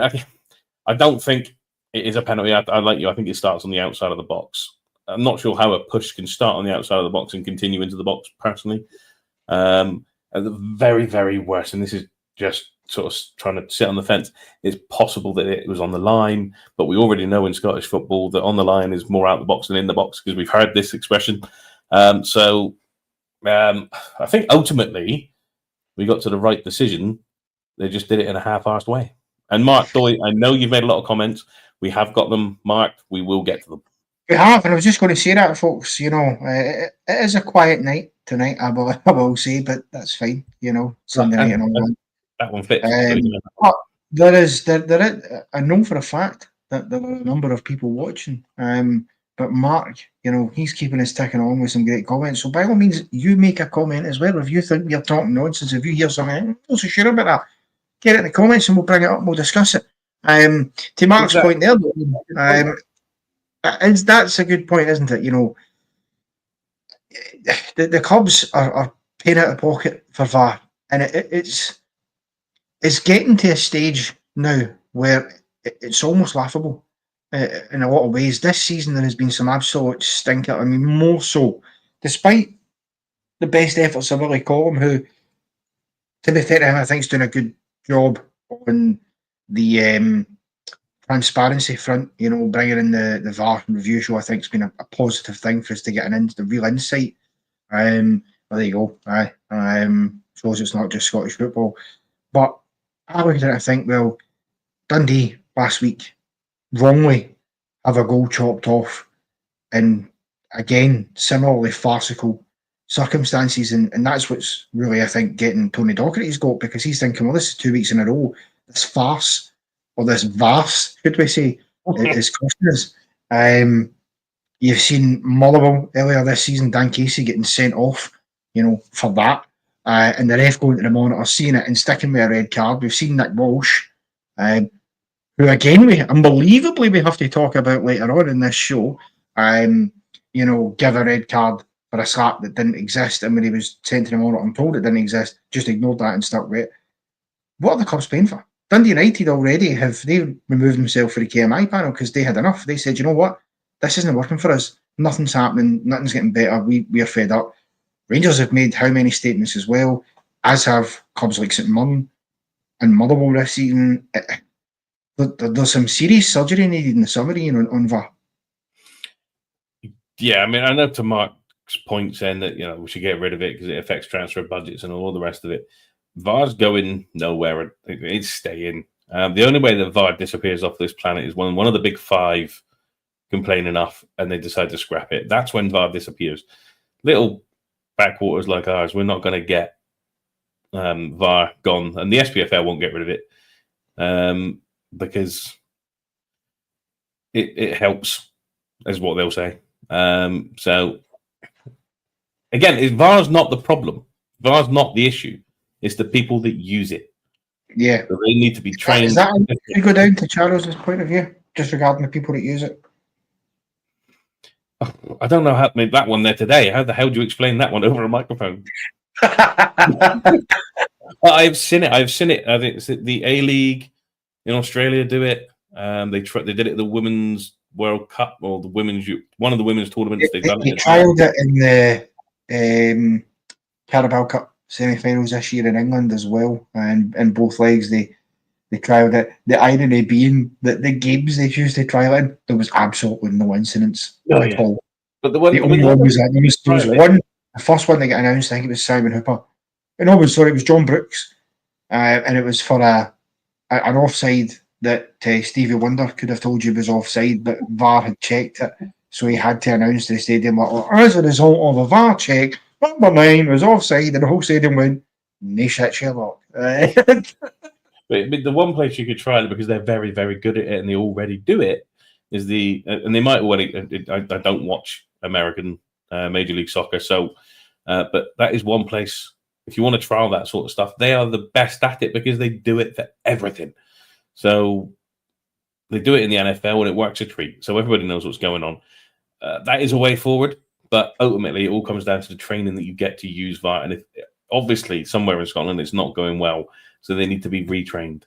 I don't think it is a penalty. I like you. I think it starts on the outside of the box. I'm not sure how a push can start on the outside of the box and continue into the box, personally. At the very, very worst, and this is just sort of trying to sit on the fence, it's possible that it was on the line, but we already know in Scottish football that on the line is more out the box than in the box, because we've heard this expression. So I think ultimately we got to the right decision. They just did it in a half-arsed way. And Mark Doy, I know you've made a lot of comments. We have got them marked. We will get to them. We have, and I was just going to say that, folks. It is a quiet night tonight, I will say, but that's fine. Sunday night and all that. That one fits. But there is, I know for a fact that there are a number of people watching. But Mark, he's keeping us ticking on with some great comments. So by all means, you make a comment as well. If you think we're talking nonsense, if you hear something, I'm not so sure about that, get it in the comments and we'll bring it up and we'll discuss it. To Mark's point there, that's a good point, isn't it? The clubs are paying out of pocket for VAR, and it's getting to a stage now where it's almost laughable in a lot of ways. This season there has been some absolute stinker. I mean, more so, despite the best efforts of Willie Collum, who, to be fair to him, I think is doing a good job on the transparency front, bringing in the VAR review show. I think it's been a positive thing for us to get the real insight. Well, there you go. Shows it's not just Scottish football. But I look at it, I think, well, Dundee last week wrongly have a goal chopped off in, again, similarly farcical circumstances, and that's what's really, I think, getting Tony Docherty's got, because he's thinking, well, this is 2 weeks in a row. This farce, or this vast, should we say, is costing us. You've seen Motherwell earlier this season, Dan Casey getting sent off, for that. And the ref going to the monitor, seeing it and sticking with a red card. We've seen Nick Walsh, who again, we have to talk about later on in this show, give a red card for a slap that didn't exist, and when he was sent to the monitor and told it didn't exist, just ignored that and stuck with it. What are the clubs paying for? Dundee United already they removed themselves for the KMI panel because they had enough. They said, you know what, this isn't working for us. Nothing's happening. Nothing's getting better. We are fed up. Rangers have made how many statements as well, as have clubs like St Mirren and Motherwell this season. There's some serious surgery needed in the summer, on VAR. Yeah, I mean, I know to Mark's point saying that, we should get rid of it because it affects transfer budgets and all the rest of it. VAR's going nowhere. It's staying. The only way that VAR disappears off this planet is when one of the big five complain enough and they decide to scrap it. That's when VAR disappears. Little backwaters like ours, we're not going to get VAR gone, and the SPFL won't get rid of it because it helps, is what they'll say. So again, VAR's not the problem. VAR's not the issue. It's the people that use it. Yeah. So they need to be trained. Is that you go down to Charles's point of view, just regarding the people that use it? I don't know how to make that one there today. How the hell do you explain that one over a microphone? I've seen it. I think it's the A-League in Australia do it. They did it at the Women's World Cup or the one of the women's tournaments. They trialled it in the Carabao Cup semi-finals this year in England as well, and in both legs they trialled it. The irony being that the games they used to trial in, there was absolutely no incidents at all. But the only one was that there was one, the first one that got announced, I think it was Simon Hooper. And it was John Brooks, and it was for an offside that Stevie Wonder could have told you was offside, but VAR had checked it, so he had to announce to the stadium, as a result of a VAR check, number 9 was offside, and the whole stadium went, "No shit, Sherlock." But the one place you could try it, because they're very, very good at it and they already do it, is and they might already. I don't watch American Major League Soccer, so but that is one place. If you want to trial that sort of stuff, they are the best at it because they do it for everything. So they do it in the NFL and it works a treat. So everybody knows what's going on. That is a way forward, but ultimately it all comes down to the training that you get to use VAR. And obviously somewhere in Scotland it's not going well, so they need to be retrained.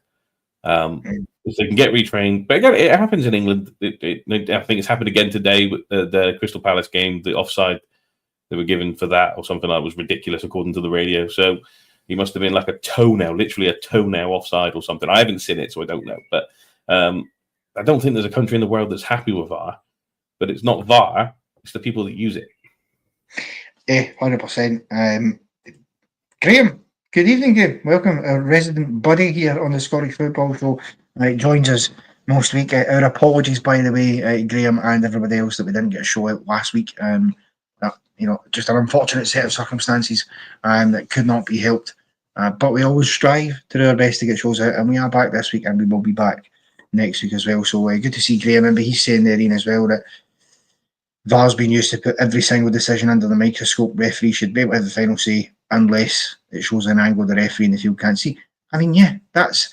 If they can get retrained, but again, it happens in England. I think it's happened again today with the Crystal Palace game. The offside they were given for that or something like that was ridiculous according to the radio. So he must have been like a toenail, literally a toenail offside or something. I haven't seen it, so I don't know. But I don't think there's a country in the world that's happy with VAR. But it's not VAR; it's the people that use it. 100%. Graham, good evening, Graham. Welcome, our resident buddy here on the Scottish Football Show. Joins us most week. Our apologies, by the way, Graham and everybody else, that we didn't get a show out last week. Just an unfortunate set of circumstances that could not be helped. But we always strive to do our best to get shows out, and we are back this week, and we will be back next week as well. So good to see Graham. And he's saying there, Ian, as well, that VAR's been used to put every single decision under the microscope. Referee should be able to have the final say unless it shows an angle the referee in the field can't see. I mean, yeah, that's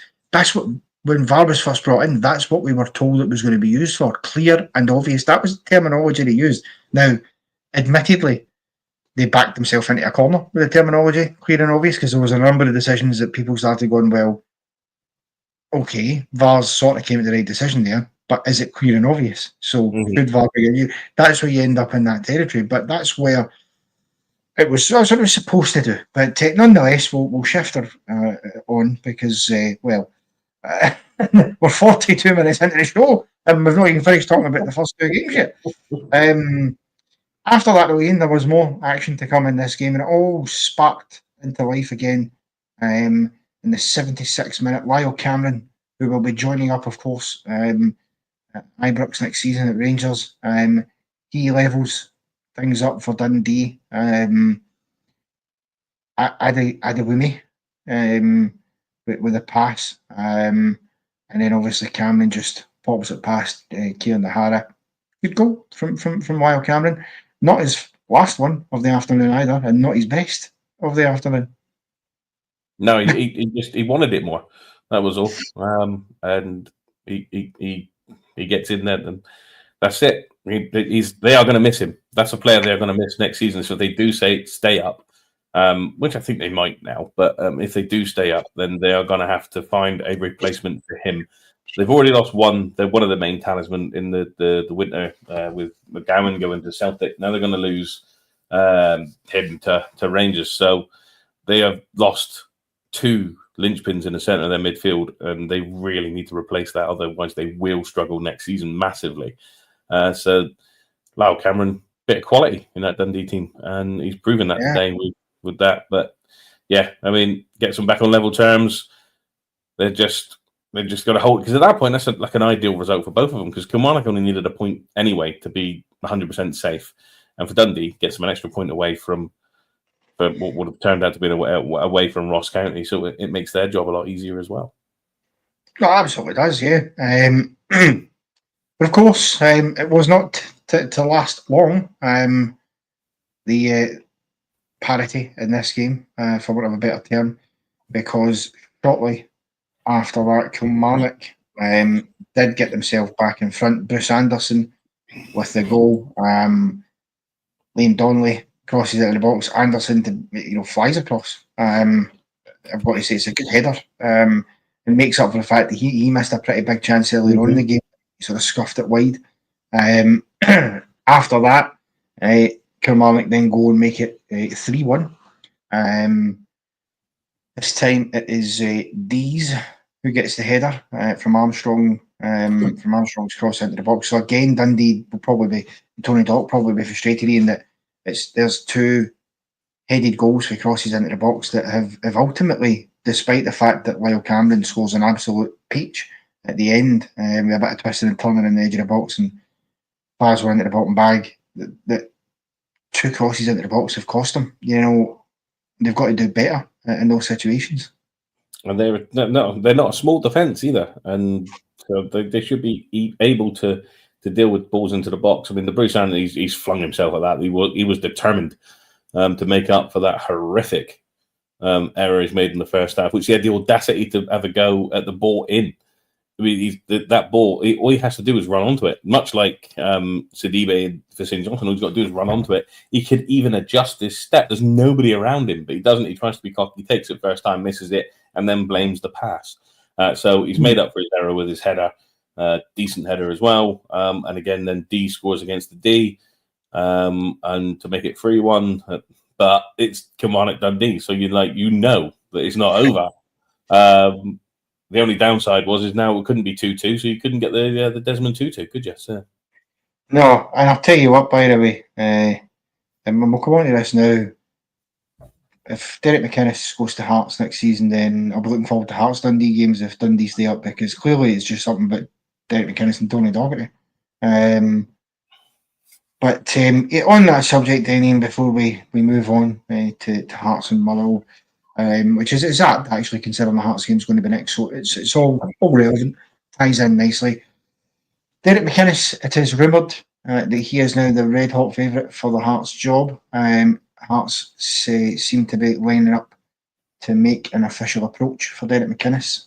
what, when VAR was first brought in, that's what we were told it was going to be used for. Clear and obvious. That was the terminology they used. Now, admittedly, they backed themselves into a corner with the terminology, clear and obvious, because there was a number of decisions that people started going, well, okay, VAR's sort of came to the right decision there, but is it clear and obvious? So should VAR be used? That's where you end up in that territory. But that's where that's what it was supposed to do. But nonetheless, we'll shift on because, we're 42 minutes into the show and we've not even finished talking about the first 2 games yet. After that, though, Ian, there was more action to come in this game, and it all sparked into life again in the 76th minute. Lyle Cameron, who will be joining up, of course, at Ibrox next season at Rangers, he levels things up for Dundee. Adewumi with a pass, and then obviously Cameron just pops it past Kieran O'Hara. Good goal from Lyle Cameron. Not his last one of the afternoon either, and not his best of the afternoon. No, he wanted it more. That was all. And he gets in there, and that's it. They are going to miss him. That's a player they're going to miss next season. So if they do stay up, which I think they might now, but if they do stay up, then they are going to have to find a replacement for him. They've already lost one. They're one of the main talisman in the winter with McGowan going to Celtic. Now they're going to lose him to Rangers. So they have lost 2 linchpins in the centre of their midfield, and they really need to replace that. Otherwise, they will struggle next season massively. So Lyle Cameron, bit of quality in that Dundee team, and he's proven that today with that. But yeah, I mean, gets them back on level terms. They've just got to hold, because at that point that's like an ideal result for both of them, because Kilmarnock only needed a point anyway to be 100% safe, and for Dundee gets them an extra point away from what would have turned out to be away from Ross County, so it makes their job a lot easier as well. No, absolutely does, yeah. But of course, it was not to last long. The parity in this game, for want of a better term, because shortly after that, Kilmarnock did get themselves back in front. Bruce Anderson with the goal. Liam Donnelly crosses out of the box. Anderson flies across. I've got to say it's a good header. And makes up for the fact that he missed a pretty big chance earlier on in the game. He sort of scuffed it wide. After that, Kilmarnock then go and make it 3-1. This time it is Dees who gets the header from Armstrong, from Armstrong's cross into the box. So again, Dundee will probably be, Tony Dock probably be frustrated in that there's 2 headed goals for crosses into the box that have ultimately, despite the fact that Lyle Cameron scores an absolute peach, at the end, with a bit of twisting and turning in the edge of the box, and players were into the bottom bag. That 2 crosses into the box have cost them. They've got to do better in those situations. And they're not a small defence either, and so they should be able to deal with balls into the box. I mean, the Bruce Allen, he's flung himself at that. He was determined to make up for that horrific error he's made in the first half, which he had the audacity to have a go at the ball in. I mean, that ball, all he has to do is run onto it. Much like Sidibe for St. Johnstone, all he's got to do is run onto it. He could even adjust his step. There's nobody around him, but he doesn't. He tries to be cocky. He takes it first time, misses it, and then blames the pass. So he's made up for his error with his header. Decent header as well. And again, then D scores against the D. And to make it 3-1. But it's Kilmarnock Dundee. So that it's not over. The only downside is now it couldn't be 2-2, so you couldn't get the Desmond Tutu, could you? So. No, and I'll tell you what, by the way, and we'll come on to this now. If Derek McInnes goes to Hearts next season, then I'll be looking forward to Hearts Dundee games if Dundee stay up, because clearly it's just something about Derek McInnes and Tony Docherty. But on that subject, Iain, before we move on to Hearts and Motherwell, which is exact, actually, considering the Hearts game is going to be next, so it's all relevant, ties in nicely. Derek McInnes, it is rumoured that he is now the red hot favourite for the Hearts job. Hearts seem to be lining up to make an official approach for Derek McInnes.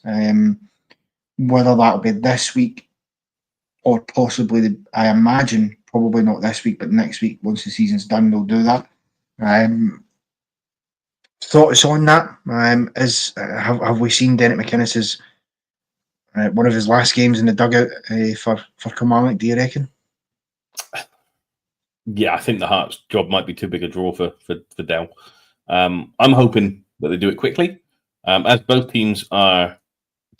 Whether that'll be this week or possibly, I imagine, probably not this week, but next week, once the season's done, they'll do that. Thoughts on that? Have we seen Derek McInnes' one of his last games in the dugout for Kilmarnock, do you reckon? Yeah, I think the Hearts job might be too big a draw for Dell. I'm hoping that they do it quickly. As both teams are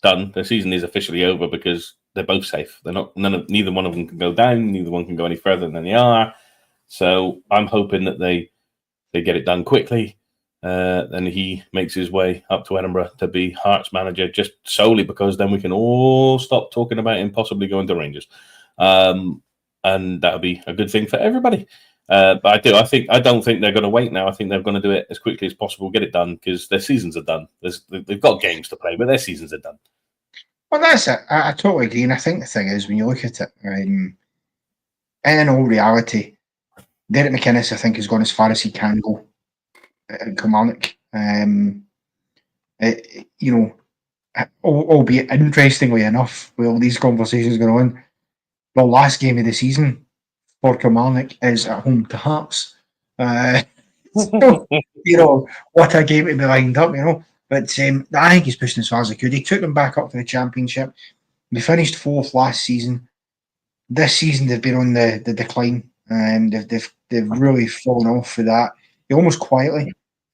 done, the season is officially over because they're both safe. Neither one of them can go down, neither one can go any further than they are. So I'm hoping that they get it done quickly. And he makes his way up to Edinburgh to be Hearts manager, just solely because then we can all stop talking about him possibly going to Rangers. And that'll be a good thing for everybody. But I don't think they're going to wait now. I think they're going to do it as quickly as possible, get it done, because their seasons are done. They've got games to play, but their seasons are done. Well, that's it. I totally agree. And I think the thing is, when you look at it, in all reality, Derek McInnes, I think, has gone as far as he can go at Kilmarnock. Albeit interestingly enough, with all these conversations going on, the last game of the season for Kilmarnock is at home to Hearts. So, what a game to be lined up, But I think he's pushing as far as he could. He took them back up to the Championship. They finished 4th last season. This season they've been on the decline, and they've really fallen off with that. He almost quietly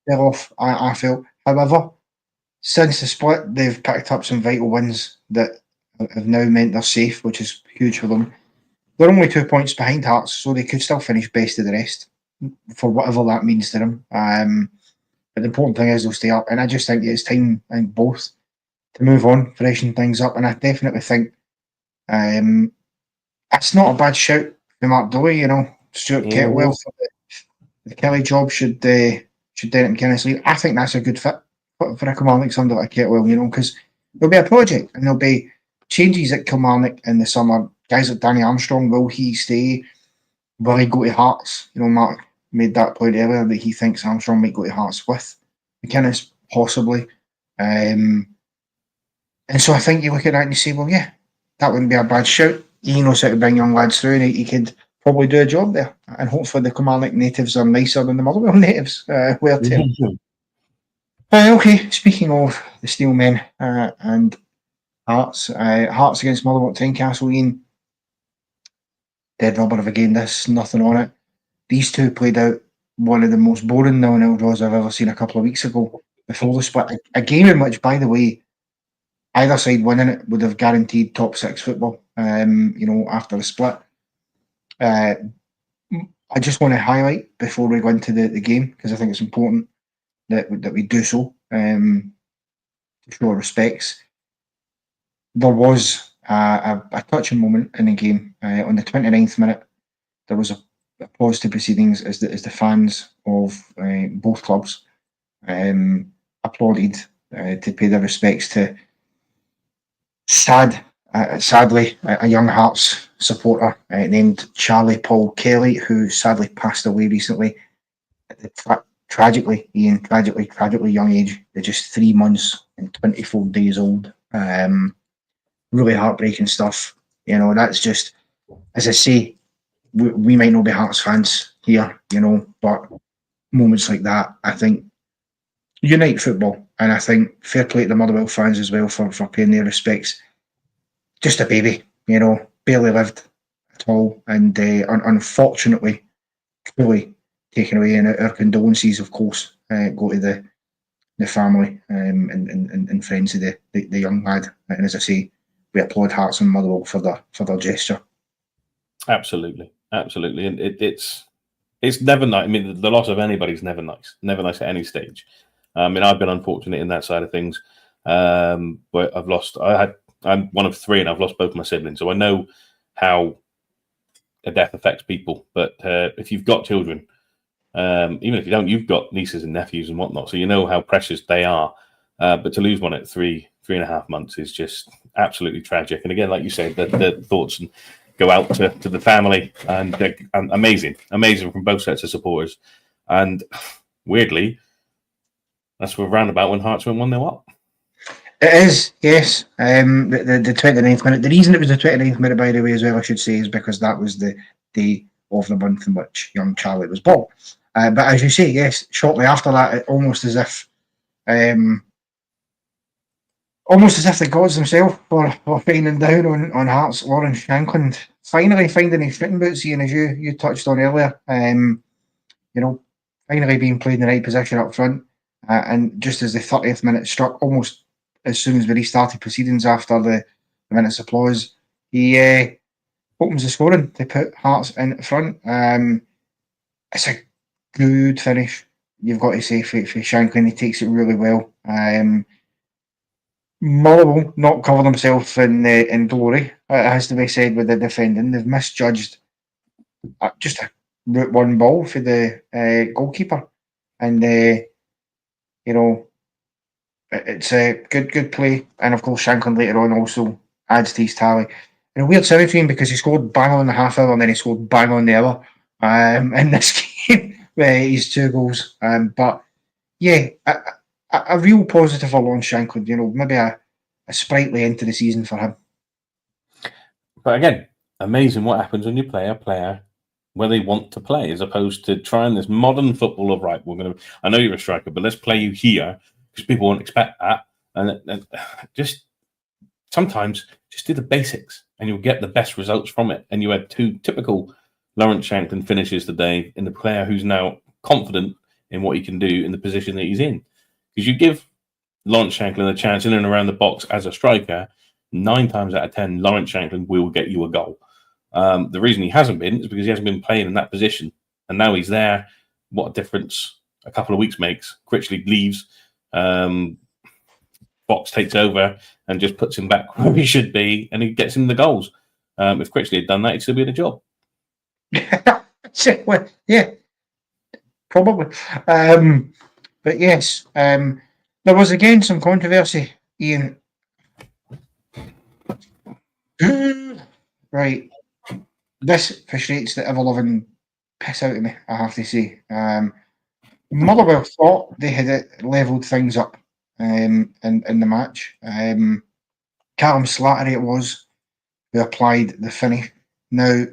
fell off, I felt. However, since the split, they've picked up some vital wins that have now meant they're safe, which is huge for them. They're only 2 points behind Hearts, so they could still finish best of the rest, for whatever that means to them. But the important thing is they'll stay up, and I just think it's time, I think, both to move on, freshen things up, and I definitely think it's not a bad shout for Mark Dowie, Stuart Kettlewell for the Kelly job. Should Derek McInnes leave? I think that's a good fit for a Kilmarnock somebody like Kettlewell, because there'll be a project and there'll be changes at Kilmarnock in the summer. Guys like Danny Armstrong, will he stay? Will he go to Hearts? Mark made that point earlier that he thinks Armstrong might go to Hearts with McInnes, possibly. And so I think you look at that and you say, well, yeah, that wouldn't be a bad shout. He knows how to bring young lads through, and he could probably do a job there. And hopefully the Kilmarnock natives are nicer than the Motherwell natives. Okay, speaking of the Steelmen and Hearts, Hearts against Motherwell at Tynecastle, Iain. Dead rubber of a game, nothing on it. These two played out one of the most boring 0-0 draws I've ever seen a couple of weeks ago before the split. A game in which, by the way, either side winning it would have guaranteed top 6 football, after the split. I just want to highlight before we go into the game, because I think it's important that we do so, to show our respects. There was a touching moment in the game. On the 29th minute, there was a pause to proceedings as the fans of both clubs applauded to pay their respects to sadly a young Hearts supporter named Charlie Paul Kelly, who sadly passed away recently at the tragically young age of just 3 months and 24 days old. Really heartbreaking stuff. You know, that's just, as I say, we might not be Hearts fans here, you know, but moments like that, I think, unite football. And I think fair play to the Motherwell fans as well for paying their respects. Just a baby, you know, barely lived at all. And unfortunately, cruelly taken away. And our condolences, of course, go to the family and friends of the young lad. And as I say, we applaud Hearts and Motherwell for their gesture. Absolutely, and it's never nice. I mean, the loss of anybody's never nice at any stage. I mean, I've been unfortunate in that side of things, but I'm one of three, and I've lost both my siblings, so I know how a death affects people. But if you've got children, even if you don't, you've got nieces and nephews and whatnot, so you know how precious they are. But to lose one at 3.5 months is just absolutely tragic. And again, like you said, the thoughts go out to the family, and amazing from both sets of supporters. And weirdly, that's roundabout when Hearts went 1-0 up. It is, yes. The 29th minute. The reason it was the 29th minute, by the way, as well, I should say, is because that was the day of the month in which young Charlie was born. But as you say, yes, shortly after that, almost as if the gods themselves were raining down on Hearts. Lawrence Shankland finally finding his fitting boots, Ian, as you touched on earlier. You know, finally being played in the right position up front. And just as the 30th minute struck, almost as soon as we restarted proceedings after the minute's applause, he opens the scoring to put Hearts in front. It's a good finish, you've got to say, for Shankland. He takes it really well. Motherwell not cover themselves in glory, it has to be said, with the defending. They've misjudged just a route one ball for the goalkeeper. And, you know, it's a good play. And, of course, Shankland later on also adds to his tally. And a weird symmetry because he scored bang on the half hour and then he scored bang on the hour in this game. His 2 goals. But, yeah, a real positive for Lon Shankland, you know, maybe a sprightly end to the season for him. But again, amazing what happens when you play a player where they want to play, as opposed to trying this modern football of, right, I know you're a striker, but let's play you here, because people won't expect that. And just sometimes just do the basics and you'll get the best results from it. And you had 2 typical Lawrence Shankland finishes today in the player who's now confident in what he can do in the position that he's in. Because you give Lawrence Shankland a chance in and around the box as a striker, 9 times out of 10, Lawrence Shankland will get you a goal. The reason he hasn't been is because he hasn't been playing in that position. And now he's there. What a difference a couple of weeks makes. Critchley leaves. Fox takes over and just puts him back where he should be, and he gets him the goals. If Critchley had done that, he'd still be in a job. Well, yeah, probably. But yes, there was again some controversy, Ian. Right. This frustrates the ever-loving piss out of me, I have to say. Motherwell thought they had levelled things up in the match. Callum Slattery it was who applied the finish. Now,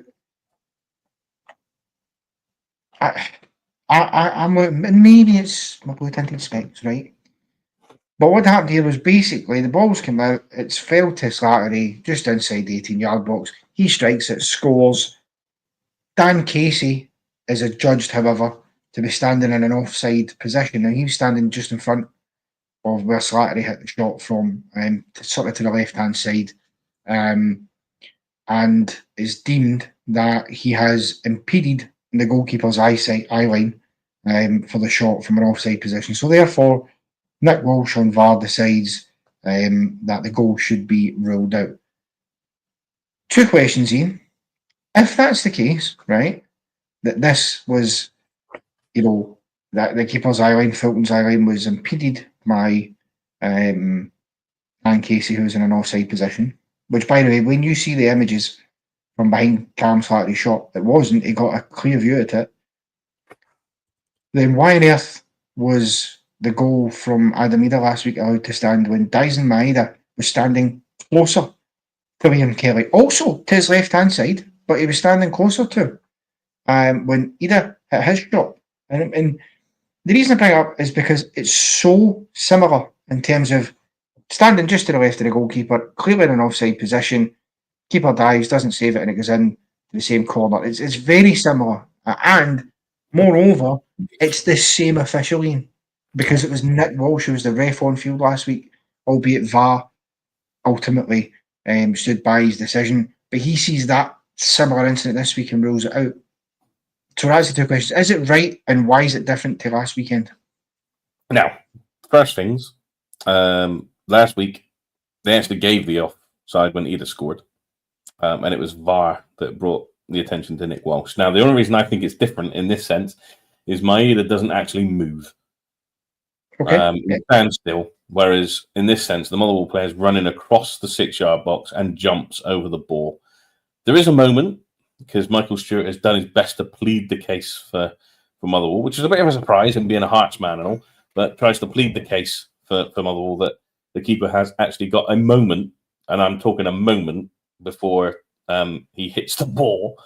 I'm maybe it's my blue-tinted specs, right? But what happened here was basically the ball's come out, it's fell to Slattery just inside the 18-yard box. He strikes it, scores. Dan Casey is adjudged, however, to be standing in an offside position. Now, he was standing just in front of where Slattery hit the shot from, sort of to the left-hand side, and is deemed that he has impeded the goalkeeper's eye line for the shot from an offside position. So therefore, Nick Walsh on VAR decides that the goal should be ruled out. 2 questions, Ian. If that's the case, right, that this was, that the keeper's eye line, Fulton's eye line, was impeded by Dan Casey, who was in an offside position, which, by the way, when you see the images from behind Cam Flaherty's shot, it wasn't. He got a clear view at it. Then why on earth was the goal from Adam Maeda last week allowed to stand when Dyson Maeda was standing closer to Liam Kelly? Also to his left-hand side, but he was standing closer to when Ida hit his shot. And the reason I bring it up is because it's so similar in terms of standing just to the left of the goalkeeper, clearly in an offside position. Keeper dives, doesn't save it, and it goes in the same corner. It's very similar. And moreover, it's the same official, Ian, because it was Nick Walsh who was the ref on field last week, albeit VAR ultimately stood by his decision. But he sees that similar incident this week and rules it out. So that's the 2 questions. Is it right, and why is it different to last weekend? Now, first things, last week, they actually gave the offside when Ida scored. And it was VAR that brought the attention to Nick Walsh. Now, the only reason I think it's different in this sense is Maeda doesn't actually move. Okay. He stands still, whereas in this sense, the Motherwell player is running across the 6-yard box and jumps over the ball. There is a moment, because Michael Stewart has done his best to plead the case for Motherwell, which is a bit of a surprise, him being a Hearts man and all, but tries to plead the case for Motherwell that the keeper has actually got a moment, and I'm talking a moment, before he hits the ball,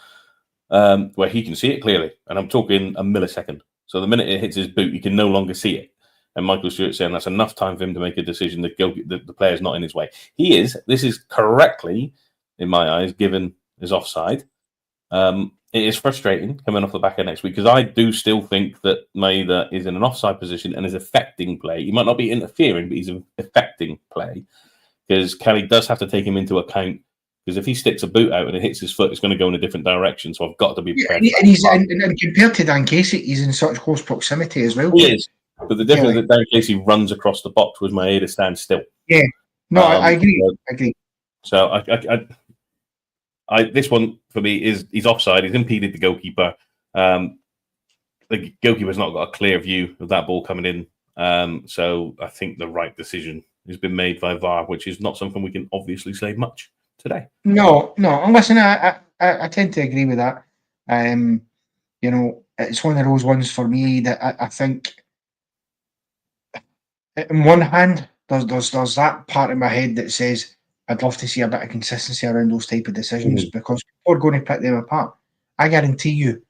where he can see it clearly. And I'm talking a millisecond. So the minute it hits his boot, he can no longer see it. And Michael Stewart's saying that's enough time for him to make a decision that the player's not in his way. This is correctly, in my eyes, given as offside. It is frustrating coming off the back of next week, because I do still think that Maeda is in an offside position and is affecting play. He might not be interfering, but he's affecting play, because Kelly does have to take him into account. Because if he sticks a boot out and it hits his foot, it's going to go in a different direction. So I've got to be prepared. And compared to Dan Casey, he's in such close proximity as well. He is. But the difference is that Dan Casey runs across the box with Maeda stands still. Yeah. No, I agree. I agree. So this one for me is he's offside. He's impeded the goalkeeper. The goalkeeper's not got a clear view of that ball coming in. So I think the right decision has been made by VAR, which is not something we can obviously say much today. No. And listen, I tend to agree with that. It's one of those ones for me that I think, on one hand, there's that part in my head that says I'd love to see a bit of consistency around those type of decisions, because people are going to pick them apart. I guarantee you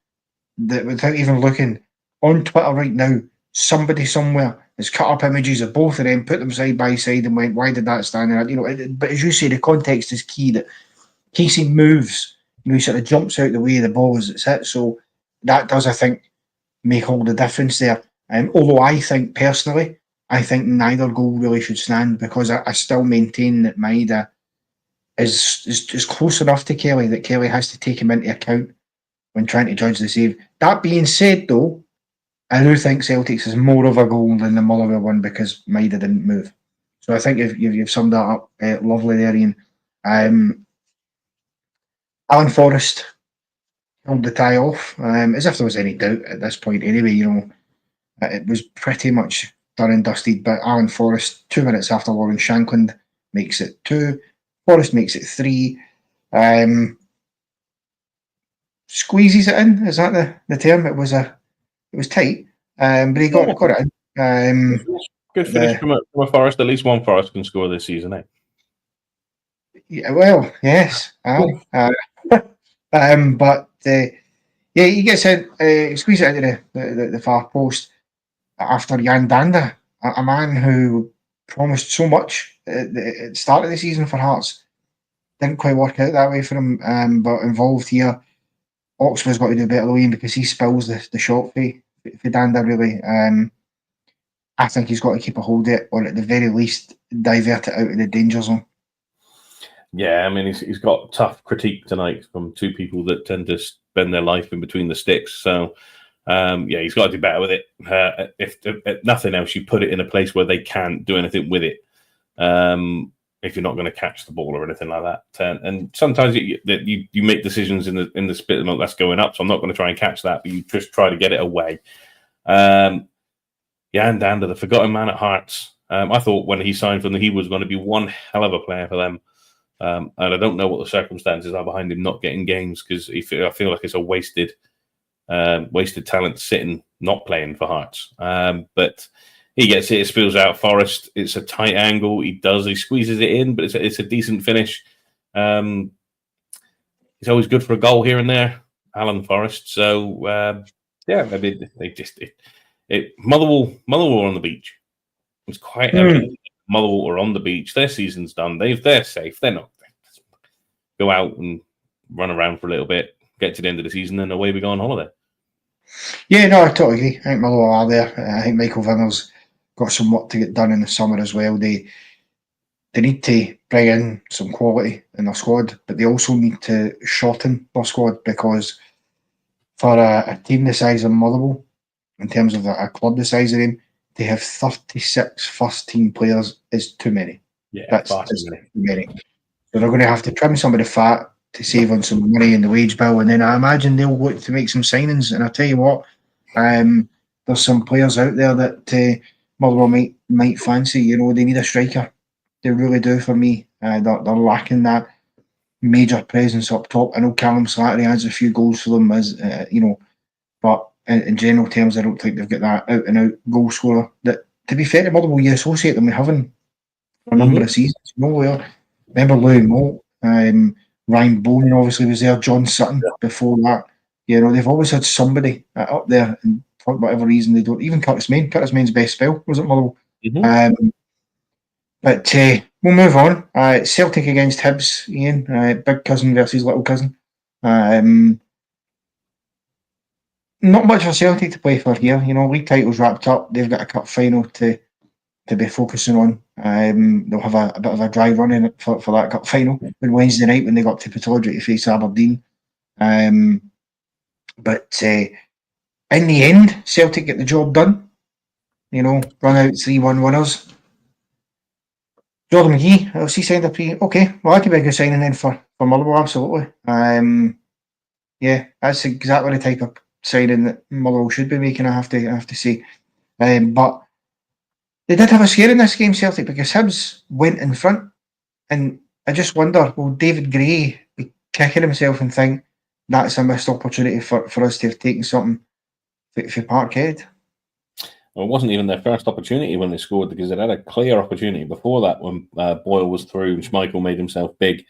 that without even looking on Twitter right now, somebody somewhere has cut up images of both of them, put them side by side, and went, "Why did that stand there?" But as you say, the context is key. That Casey moves, he sort of jumps out the way of the ball as it's hit. So that does, I think, make all the difference there. Although I think personally, I think neither goal really should stand, because I still maintain that Maeda is close enough to Kelly that Kelly has to take him into account when trying to judge the save. That being said, though, I do think Celtics is more of a goal than the Motherwell one, because Maeda didn't move. So I think you've summed that up lovely there, Ian. Alan Forrest held the tie off, as if there was any doubt at this point anyway. It was pretty much done and dusted, but Alan Forrest, 2 minutes after Lawrence Shankland, makes it 2. Forrest makes it 3. Squeezes it in, is that the term? It was tight, but he got it in. Good finish from a Forrest. At least one Forrest can score this season, eh? Yeah, well, yes. But he gets in, squeezes it into the far post after Jan Danda, a man who promised so much at the start of the season for Hearts. Didn't quite work out that way for him, but involved here. Oxford's got to do better, Ian, because he spills the shot for Danda, really. I think he's got to keep a hold of it, or at the very least, divert it out of the danger zone. Yeah, I mean, he's got tough critique tonight from 2 people that tend to spend their life in between the sticks. So, he's got to do better with it. If nothing else, you put it in a place where they can't do anything with it. if you're not going to catch the ball or anything like that. And sometimes you make decisions in the split that's going up, so I'm not going to try and catch that, but you just try to get it away. And down to the forgotten man at Hearts. I thought when he signed from he was going to be one hell of a player for them. And I don't know what the circumstances are behind him not getting games, because I feel like it's a wasted talent sitting, not playing for Hearts. But he gets it spills out Forest. It's a tight angle. He squeezes it in, but it's a decent finish. He's always good for a goal here and there, Alan Forest. So, I mean, Motherwell were on the beach. It's quite evident Motherwell are on the beach. Their season's done. They're safe. They're not. Go out and run around for a little bit, get to the end of the season, and away we go on holiday. Yeah, no, I totally agree. I think Motherwell are there. I think Michael Vinner's got some work to get done in the summer as well. They need to bring in some quality in their squad, but they also need to shorten their squad, because for a team the size of Motherwell, in terms of a club the size of them, they have 36 first-team players is too many. Yeah, that's too many. So they're going to have to trim some of the fat to save on some money in the wage bill, and then I imagine they'll look to make some signings. And I tell you what, there's some players out there that Motherwell might fancy. You know, they need a striker. They really do for me. They're lacking that major presence up top. I know Callum Slattery adds a few goals for them, as but in general terms, I don't think they've got that out-and-out goal scorer. That, to be fair to Motherwell, you associate them with having for a number of seasons. Remember Louis Moult, Ryan Bowman obviously was there, John Sutton before that. They've always had somebody up there, and for whatever reason they don't. Even Curtis Main. Curtis Main's best spell was at Motherwell. But we'll move on. Celtic against Hibs, Ian. Big cousin versus little cousin. Not much for Celtic to play for here. League titles wrapped up. They've got a cup final to be focusing on. They'll have a bit of a dry run in it for that cup final on Wednesday night when they got to Pittodrie to face Aberdeen. But in the end, Celtic get the job done. Run out 3-1 winners. Jordan McGee, LC signed up. Okay, well, that could be a good signing then for Motherwell, absolutely. That's exactly the type of signing that Motherwell should be making, I have to say. But they did have a scare in this game, Celtic, because Hibs went in front, and I just wonder, will David Gray be kicking himself and think that's a missed opportunity for us to have taken something for Parkhead? Well, it wasn't even their first opportunity when they scored, because they had a clear opportunity before that when Boyle was through and Schmeichel made himself big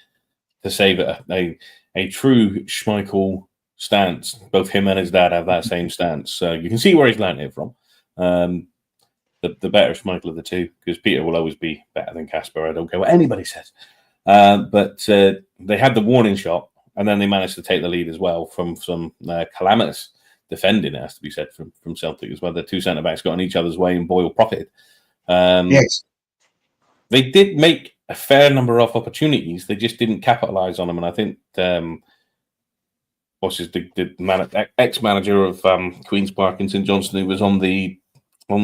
to save it. A true Schmeichel stance. Both him and his dad have that same stance. So you can see where he's learned it from. The better Schmeichel of the two, because Peter will always be better than Casper. I don't care what anybody says. But they had the warning shot, and then they managed to take the lead as well from some calamitous defending, it has to be said, from Celtic as well. The two centre-backs got in each other's way and Boyle profited. Yes. They did make a fair number of opportunities. They just didn't capitalise on them. And I think the ex-manager of Queen's Park in St Johnstone, who was on the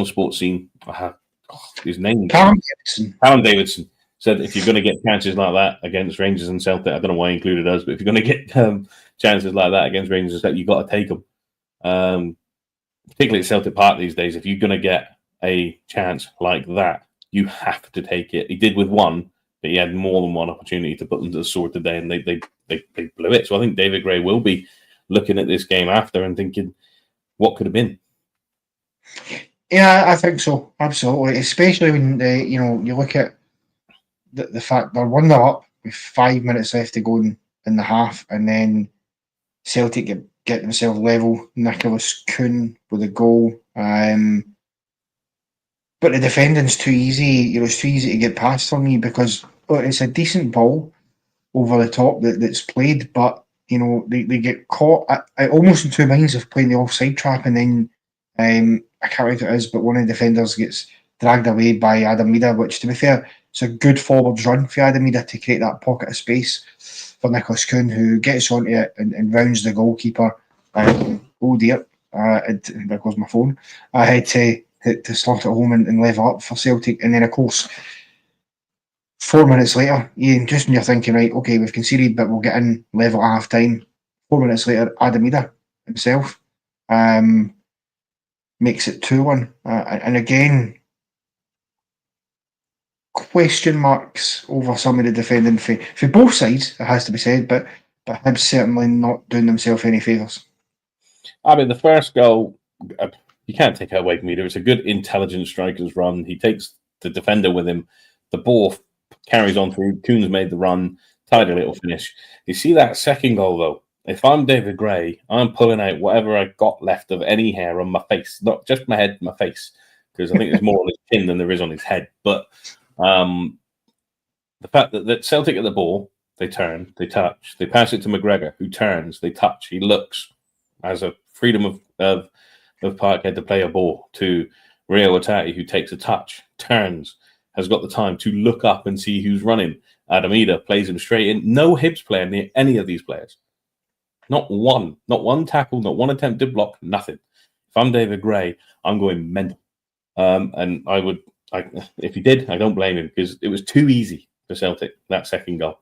sports scene, his name, Callum Davidson, said if you're going to get chances like that against Rangers and Celtic, I don't know why he included us, but if you're going to get chances like that against Rangers and Celtic, you've got to take them. Particularly at Celtic Park these days, if you're going to get a chance like that, you have to take it. He did with one, but he had more than one opportunity to put them to the sword today, and they blew it. So I think David Gray will be looking at this game after and thinking, what could have been? Yeah, I think so. Absolutely. Especially when you look at the fact they're 1-0 up with 5 minutes left to go in the half, and then Celtic get themselves level. Nicholas Kuhn with a goal. But the defending's too easy. It's too easy to get past for me, because it's a decent ball over the top that's played, but they get caught. I almost in two minds of playing the offside trap, and then I can't remember what it is, but one of the defenders gets dragged away by Adam Mida, which, to be fair, it's a good forwards run for Adam Mida to create that pocket of space for Nicholas Kuhn, who gets onto it and rounds the goalkeeper. Oh dear, there goes my phone. I had to slot it home and level up for Celtic. And then, of course, 4 minutes later, Ian, just when you're thinking, right, okay, we've conceded, but we'll get in level at half time. 4 minutes later, Adamida himself makes it 2-1. And again, question marks over some of the defending for both sides, it has to be said, but Hibs certainly not doing themselves any favours. I mean, the first goal, you can't take it away from either. It's a good, intelligent striker's run. He takes the defender with him. The ball carries on through. Coons made the run. Tidy little finish. You see that second goal, though? If I'm David Gray, I'm pulling out whatever I got left of any hair on my face. Not just my head, my face. Because I think there's more on his chin than there is on his head. But the fact that Celtic at the ball, they turn, they touch. They pass it to McGregor, who turns, they touch. He looks, has a freedom of Parkhead to play a ball, to Rio Atati, who takes a touch, turns, has got the time to look up and see who's running. Adamida plays him straight in. No Hibs player near any of these players. Not one tackle, not one attempted block, nothing. If I'm David Gray, I'm going mental. And if he did, I don't blame him, because it was too easy for Celtic, that second goal.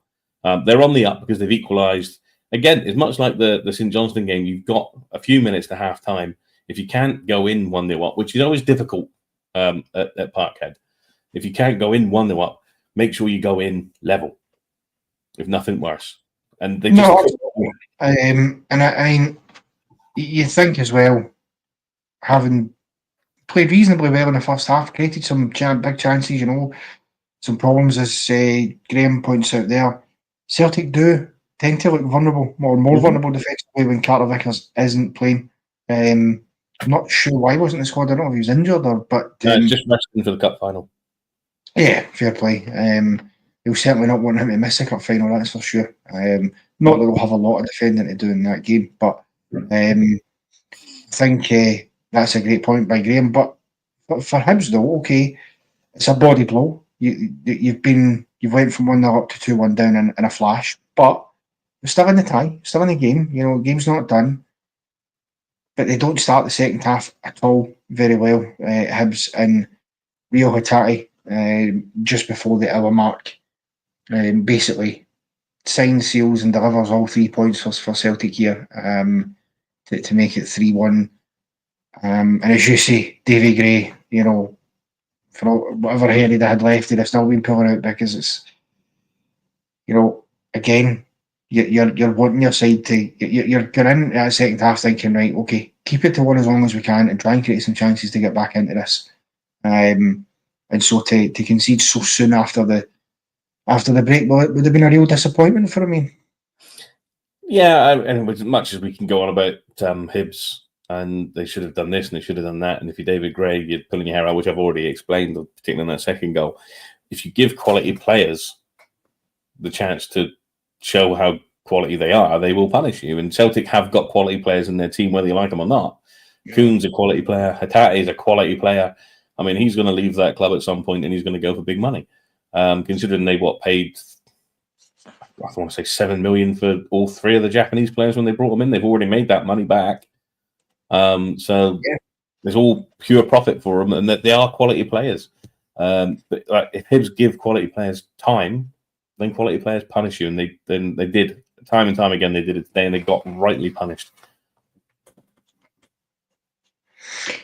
They're on the up because they've equalised. Again, it's much like the St Johnstone game. You've got a few minutes to half time. If you can't go in 1-0 up, which is always difficult at Parkhead, if you can't go in 1-0 up, make sure you go in level, if nothing worse. And they just and I mean, you think as well, having played reasonably well in the first half, created some big chances, some problems, as Graham points out there. Celtic do tend to look vulnerable, more vulnerable defensively when Carter Vickers isn't playing. I'm not sure why he wasn't in the squad. I don't know if he was injured but just resting for the cup final. Yeah, fair play. He'll certainly not want him to miss the cup final, that's for sure. Not that we'll have a lot of defending to do in that game, but I think that's a great point by Graham. But for Hibs, though, okay, it's a body blow. You've went from 1-0 up to 2-1 down in a flash, but we're still in the tie, still in the game. Game's not done. But they don't start the second half at all very well. Hibs and Rio Hatati just before the hour mark basically signs, seals and delivers all 3 points for Celtic here to make it 3-1. And as you say, Davy Gray, for whatever hair he'd had left, he'd have still been pulling out, because it's, again, you're wanting your side to, you're going in that second half thinking, right, okay, keep it to 1 as long as we can and try and create some chances to get back into this. And so to concede so soon after the break, well, it would have been a real disappointment for me. Yeah, and as much as we can go on about Hibs and they should have done this and they should have done that, and if you're David Gray, you're pulling your hair out, which I've already explained, particularly in that second goal. If you give quality players the chance to show how quality they are, they will punish you. And Celtic have got quality players in their team, whether you like them or not. Yeah. Coons a quality player. Hatati is a quality player. I mean, he's going to leave that club at some point and he's going to go for big money. Considering they paid, I want to say 7 million for all 3 of the Japanese players when they brought them in. They've already made that money back. So there's all pure profit for them, and that they are quality players. But if Hibs give quality players time, then quality players punish you, and they did time and time again. They did it today, and they got rightly punished.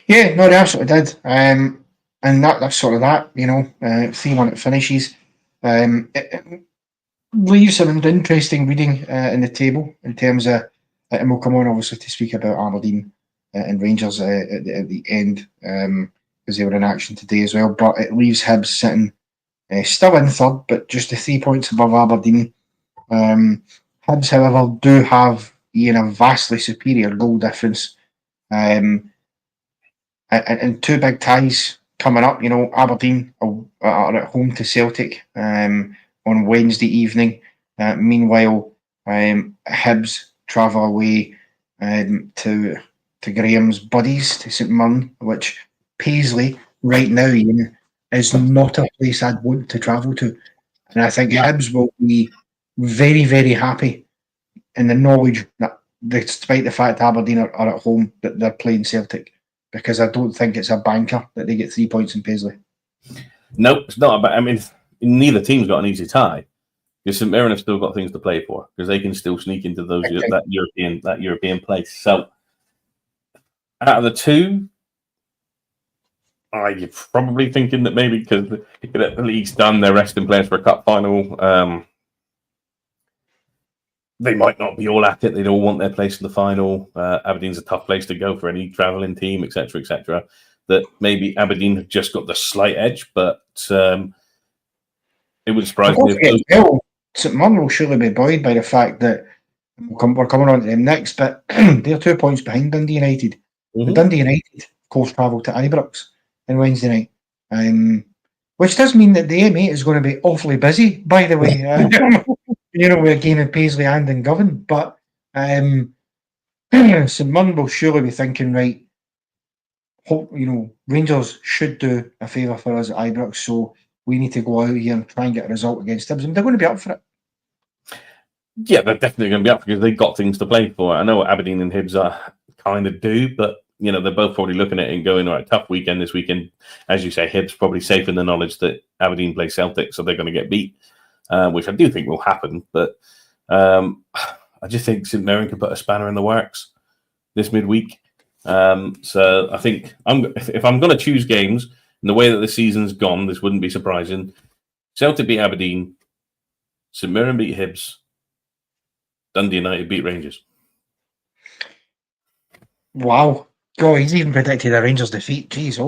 Yeah, no, they absolutely did. And that's sort of that, 3-1 it finishes. It leaves some interesting reading in the table in terms of, and we'll come on obviously to speak about Aberdeen and Rangers at the end, because they were in action today as well. But it leaves Hibs sitting still in third, but just 3 points above Aberdeen. Hibs, however, do have a vastly superior goal difference. And 2 big ties coming up. Aberdeen are at home to Celtic on Wednesday evening. Meanwhile, Hibs travel away to Graham's buddies, to St Mirren, which Paisley right now, Ian, is not a place I'd want to travel to. And I think Hibs will be very, very happy in the knowledge that, despite the fact Aberdeen are at home, that they're playing Celtic. Because I don't think it's a banker that they get 3 points in Paisley. Nope, it's not. I mean, neither team's got an easy tie. Because St Mirren have still got things to play for, because they can still sneak into that European place. So, out of the two, you're probably thinking that maybe because the league's done, they're resting players for a cup final. They might not be all at it. They'd all want their place in the final. Aberdeen's a tough place to go for any travelling team, etc., etc. That maybe Aberdeen have just got the slight edge, but it would surprise me if St Mirren will surely be buoyed by the fact that we're coming on to them next, but they're 2 points behind Dundee United. Mm-hmm. The Dundee United, of course, travelled to Ibrox on Wednesday night, which does mean that the M8 is going to be awfully busy, by the way. We're a game in Paisley and in Govan, but St Mirren will surely be thinking, right, Rangers should do a favour for us at Ibrox, so we need to go out here and try and get a result against them. And they're going to be up for it. Yeah, they're definitely going to be up because they've got things to play for. I know what Aberdeen and Hibs are kind of do, but they're both probably looking at it and going, all right, tough weekend this weekend. As you say, Hibs probably safe in the knowledge that Aberdeen play Celtic, so they're going to get beat, which I do think will happen. But I just think St Mirren can put a spanner in the works this midweek. So I think if I'm going to choose games in the way that the season's gone, this wouldn't be surprising. Celtic beat Aberdeen, St Mirren beat Hibs, Dundee United beat Rangers. Wow. God, he's even predicted a Rangers defeat. Jeez,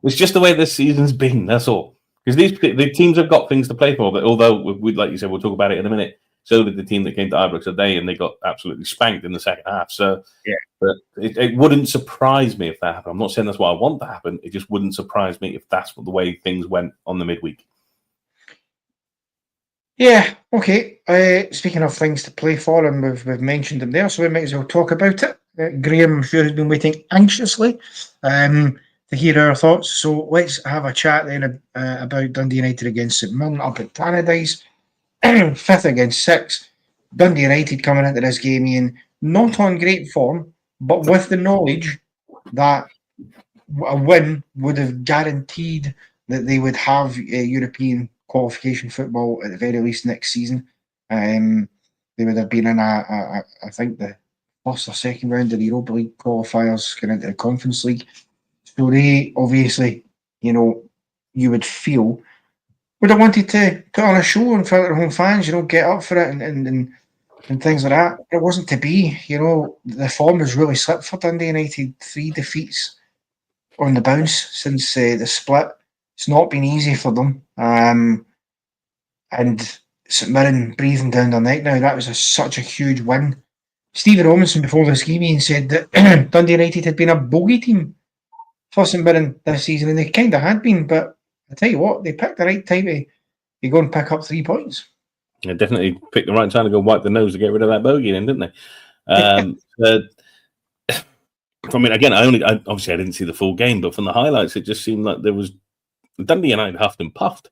it's just the way this season's been, that's all. Because the teams have got things to play for, but although, like you said, we'll talk about it in a minute, so did the team that came to Ibrox today, and they got absolutely spanked in the second half. So, yeah. But it wouldn't surprise me if that happened. I'm not saying that's what I want to happen. It just wouldn't surprise me if that's the way things went on the midweek. Yeah, okay. Speaking of things to play for, and we've mentioned them there, so we might as well talk about it. Graham, I'm sure, has been waiting anxiously to hear our thoughts. So let's have a chat then about Dundee United against St Mirren up at Tannadice. 5th against 6th. Dundee United coming into this game, Iain, not on great form, but with the knowledge that a win would have guaranteed that they would have European qualification football at the very least next season. They would have been in I think the first or second round of the Europa League qualifiers going into the Conference League. So they obviously, you would feel would have wanted to put on a show in front of their home fans, get up for it and things like that. But it wasn't to be. The form has really slipped for Dundee United. 3 defeats on the bounce since the split. It's not been easy for them. And St Mirren breathing down their neck now. That was such a huge win. Stephen Robinson before this game said that Dundee United had been a bogey team for St Mirren this season, and they kind of had been, but I tell you what, they picked the right time to go and pick up 3 points. They definitely picked the right time to go wipe the nose to get rid of that bogey then, didn't they? I mean, again, obviously I didn't see the full game, but from the highlights, it just seemed like there was Dundee United huffed and puffed,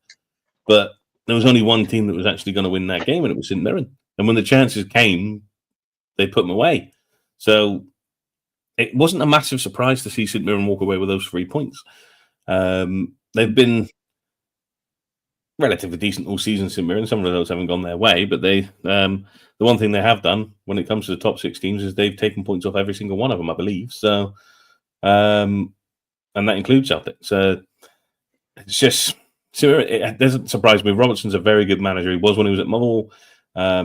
but there was only one team that was actually going to win that game, and it was St Mirren. And when the chances came, they put them away. So it wasn't a massive surprise to see St Mirren walk away with those 3 points. They've been relatively decent all season, St Mirren. Some of those haven't gone their way, but the one thing they have done when it comes to the top 6 teams is they've taken points off every single one of them, I believe. So, and that includes Celtic. So it's just, it doesn't surprise me. Robertson's a very good manager. He was when he was at Motherwell.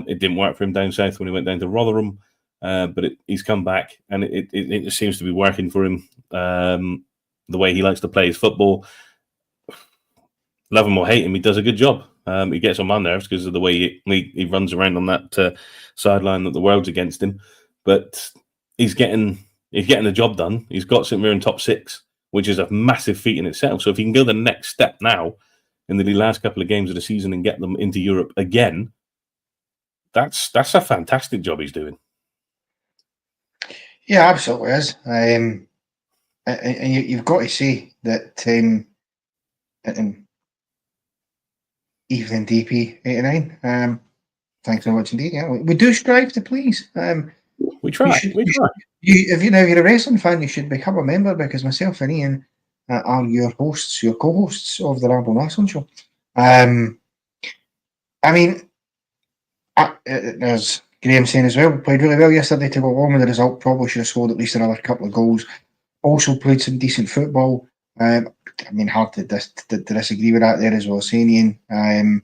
It didn't work for him down south when he went down to Rotherham, but he's come back, and it seems to be working for him. The way he likes to play his football, love him or hate him, he does a good job. He gets on my nerves because of the way he runs around on that sideline that the world's against him. But he's getting the job done. He's got St Mirren top 6, which is a massive feat in itself. So if he can go the next step now in the last couple of games of the season and get them into Europe again, that's a fantastic job he's doing. Yeah, absolutely is. And you've got to say that evening DP89. Thanks very much indeed. Yeah, we do strive to please. We try. If you're a wrestling fan, you should become a member, because myself and Ian are your hosts, your co-hosts of the Ramble Wrestling Show. I mean, as Graham saying as well, played really well yesterday to go along with the result. Probably should have scored at least another couple of goals. Also played some decent football. I mean, hard to disagree with that there as well, saying Iain.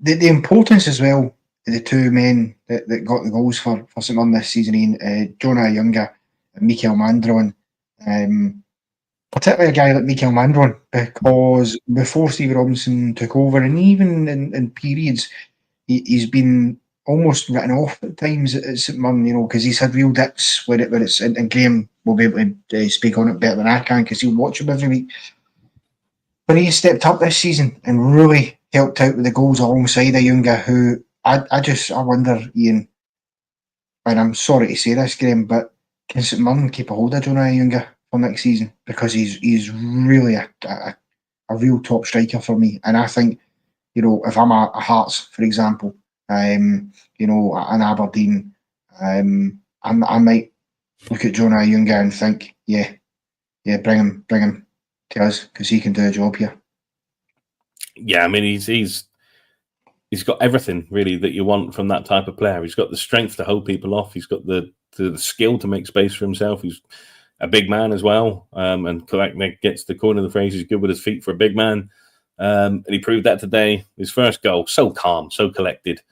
The importance as well, the two men that got the goals for St Mirren this season, Iain, Jonah Ayunga and Mikael Mandron. Particularly a guy like Mikael Mandron, because before Stevie Robinson took over, and even in periods, he's been almost written off at times at St Mirren, because he's had real dips where it's, and Graham will be able to speak on it better than I can because he'll watch him every week. But he stepped up this season and really helped out with the goals alongside Ayunga, who I wonder, Iain, and I'm sorry to say this, Graham, but can St Mirren keep a hold of Jonah Ayunga for next season? Because he's really a real top striker for me. And I think, if I'm a Hearts, for example, an Aberdeen, I might look at Jonah Ayunga and think, yeah, bring him to us because he can do a job here. Yeah, I mean, he's got everything really that you want from that type of player. He's got the strength to hold people off. He's got the skill to make space for himself. He's a big man as well, and gets the corner of the phrase. He's good with his feet for a big man, and he proved that today. His first goal, so calm, so collected,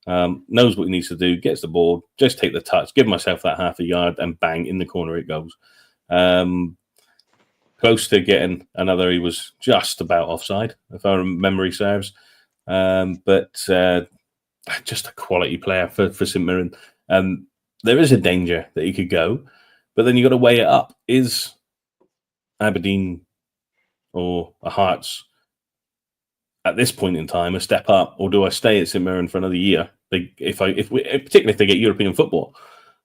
knows what he needs to do, gets the ball, just take the touch, give myself that half a yard, and bang, in the corner it goes. Close to getting another. He was just about offside, if our memory serves. But just a quality player for St Mirren. There is a danger that he could go, but then you got to weigh it up. Is Aberdeen or a Hearts at this point in time a step up, or do I stay at St Mirren for another year? Particularly if they get European football,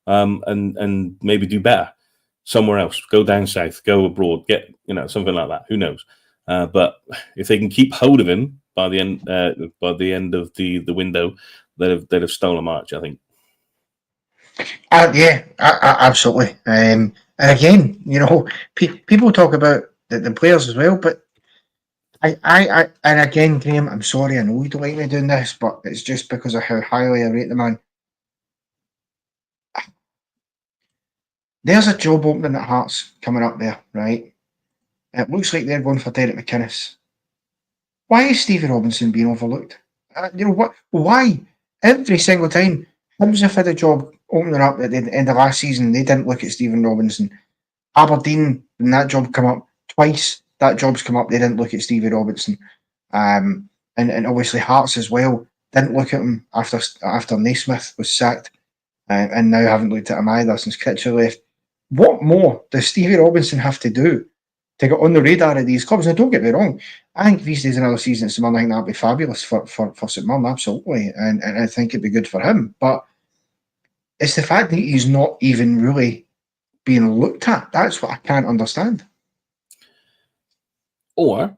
and maybe do better somewhere else, go down south, go abroad, get something like that. Who knows? But if they can keep hold of him by the end of the window, they'd have stolen March, I think. Absolutely. And again, people talk about the players as well, but I and again, Graham, I'm sorry, I know you don't like me doing this, but it's just because of how highly I rate the man. There's a job opening at Hearts coming up there, right? It looks like they're going for Derek McInnes. Why is Stevie Robinson being overlooked? What? Why? Every single time Hibs have had a job opening up at the end of last season, they didn't look at Stephen Robinson. Aberdeen, when that job come up twice, that job's come up, they didn't look at Stevie Robinson. And obviously Hearts as well didn't look at him after Naismith was sacked, and now haven't looked at him either since Kitcher left. What more does Stevie Robinson have to do to get on the radar of these clubs? Now, don't get me wrong, I think if he stays another season at St Mirren, I think that'd be fabulous for St Mirren, absolutely, and I think it'd be good for him. But it's the fact that he's not even really being looked at. That's what I can't understand. Or,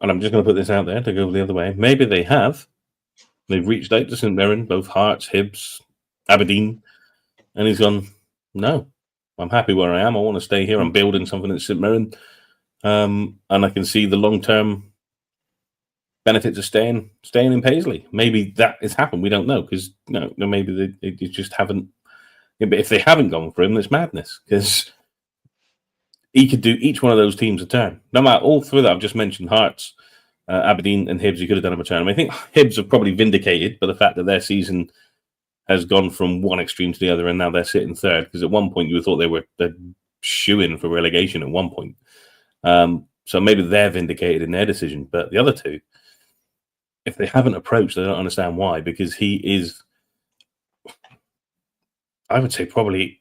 and I'm just going to put this out there to go the other way, maybe they've reached out to St Mirren, both Hearts, Hibs, Aberdeen, and he's gone, no, I'm happy where I am. I want to stay here. I'm building something at St Mirren. And I can see the long-term benefits of staying in Paisley. Maybe that has happened. We don't know because maybe they just haven't. Yeah, but if they haven't gone for him, it's madness because he could do each one of those teams a turn. No matter all three that I've just mentioned, Hearts, Aberdeen, and Hibs, he could have done him a turn. I mean, I think Hibs are probably vindicated by the fact that their season has gone from one extreme to the other, and now they're sitting third. Because at one point you thought they're shoo-in for relegation. At one point. So maybe they're vindicated in their decision. But the other two, if they haven't approached, I don't understand why. Because he is, I would say, probably.